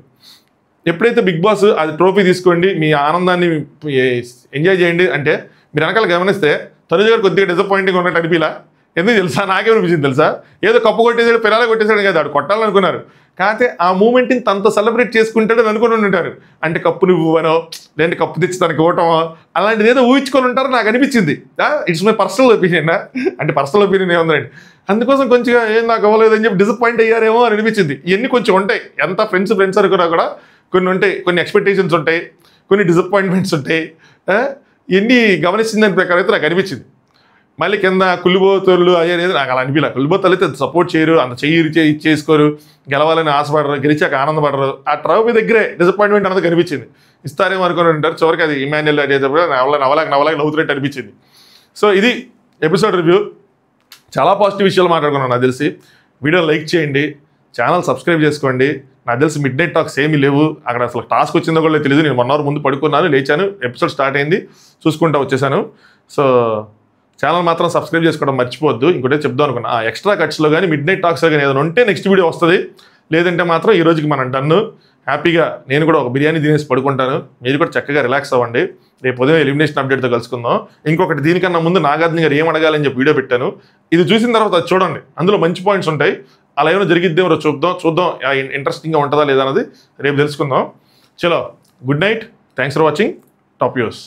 ఎప్పుడైతే బిగ్ బాస్ అది ట్రోఫీ తీసుకోండి మీ ఆనందాన్ని ఎంజాయ్ చేయండి అంటే మీరు వెనకాల గమనిస్తే తనుజ గారు కొద్దిగా డిసప్పాయింటింగ్ ఉన్నట్టు అనిపిలా. ఎందుకు తెలుసా, నాకేమనిపించింది తెలుసా, ఏదో కప్పు కొట్టేసాడు పిల్లలు కొట్టేసాడు కదా, ఆడు కొట్టాలనుకున్నారు. కాకపోతే ఆ మూమెంట్ని తనతో సెలబ్రేట్ చేసుకుంటాడని అనుకుని ఉంటారు. అంటే కప్పు నువ్వు అనో లేదంటే కప్పు తెచ్చి తనకి ఇవ్వటమో అలాంటిది ఏదో ఊహించుకొని ఉంటారో నాకు అనిపించింది. ఇట్స్ మై పర్సనల్ ఒపీనియన్, అంటే పర్సనల్ ఒపీనియన్ ఏముందండి, అందుకోసం కొంచెం ఏం నాకు అవ్వలేదని చెప్పి డిసప్పాయింట్ అయ్యారేమో అని అనిపించింది. ఇవన్నీ కొంచెం ఉంటాయి, ఎంత ఫ్రెండ్స్ అనుకున్నా కూడా కొన్ని ఉంటాయి, కొన్ని ఎక్స్పెక్టేషన్స్ ఉంటాయి, కొన్ని డిసప్పాయింట్మెంట్స్ ఉంటాయి. ఇవన్నీ గమనించిన దాని ప్రకారం అయితే నాకు అనిపించింది. మళ్ళీ కింద కుళ్ళిపోతులు అయ్యేది నాకు అలా అనిపించలే. కుళ్ళిపోతలు అయితే సపోర్ట్ చేయరు, అంత చెయ్యి చేసుకోరు, గెలవాలని ఆశపడరు, గెలిచాక ఆనందపడరు. ఆ ట్రోఫీ దగ్గరే డిసప్పాయింట్మెంట్ అన్నది కనిపించింది. ఇస్తారేమో అనుకుని ఉంటారు, చివరికి అది ఇమాన్యుయల్ అయ్యేటప్పుడు నవలాగా నవ్వుతున్నట్టు అనిపించింది. సో ఇది ఎపిసోడ్ రివ్యూ. చాలా పాజిటివ్ విషయాలు మాట్లాడుకున్నాను నాకు తెలిసి. వీడియో లైక్ చేయండి, ఛానల్ సబ్స్క్రైబ్ చేసుకోండి. నాకు తెలిసి మిడ్ నైట్ టాక్స్ ఏమీ లేవు అక్కడ. అసలు టాస్క్ వచ్చిందో కూడా తెలియదు. నేను 1 అవర్ ముందు పడుకున్నాను, లేచాను, ఎపిసోడ్ స్టార్ట్ అయింది, చూసుకుంటా వచ్చేసాను. సో ఛానల్ మాత్రం సబ్స్క్రైబ్ చేసుకోవడం మర్చిపోవద్దు. ఇంకోటే చెప్దాం అనుకున్నా, ఎక్స్ట్రా కట్స్లో కానీ మిడ్ నైట్ టాక్స్లో కానీ ఏదైనా ఉంటే నెక్స్ట్ వీడియో వస్తుంది. లేదంటే మాత్రం ఈ రోజుకి మనం డన్ను. హ్యాపీగా నేను కూడా ఒక బిర్యానీ తినేసి పడుకుంటాను. మీరు కూడా చక్కగా రిలాక్స్ అవ్వండి. రేపు ఉదయం ఎలిమినేషన్ అప్డేట్తో కలుసుకుందాం. ఇంకొకటి, దీనికన్నా ముందు నాగార్జున గారు ఏం అడగాలని చెప్పి వీడియో పెట్టాను. ఇది చూసిన తర్వాత అది చూడండి, అందులో మంచి పాయింట్స్ ఉంటాయి. అలా ఏమైనా జరిగిద్దేమో చూద్దాం ఇంట్రెస్టింగ్గా ఉంటుందా లేదా అన్నది రేపు తెలుసుకుందాం. చలో, good night, thanks for watching top news.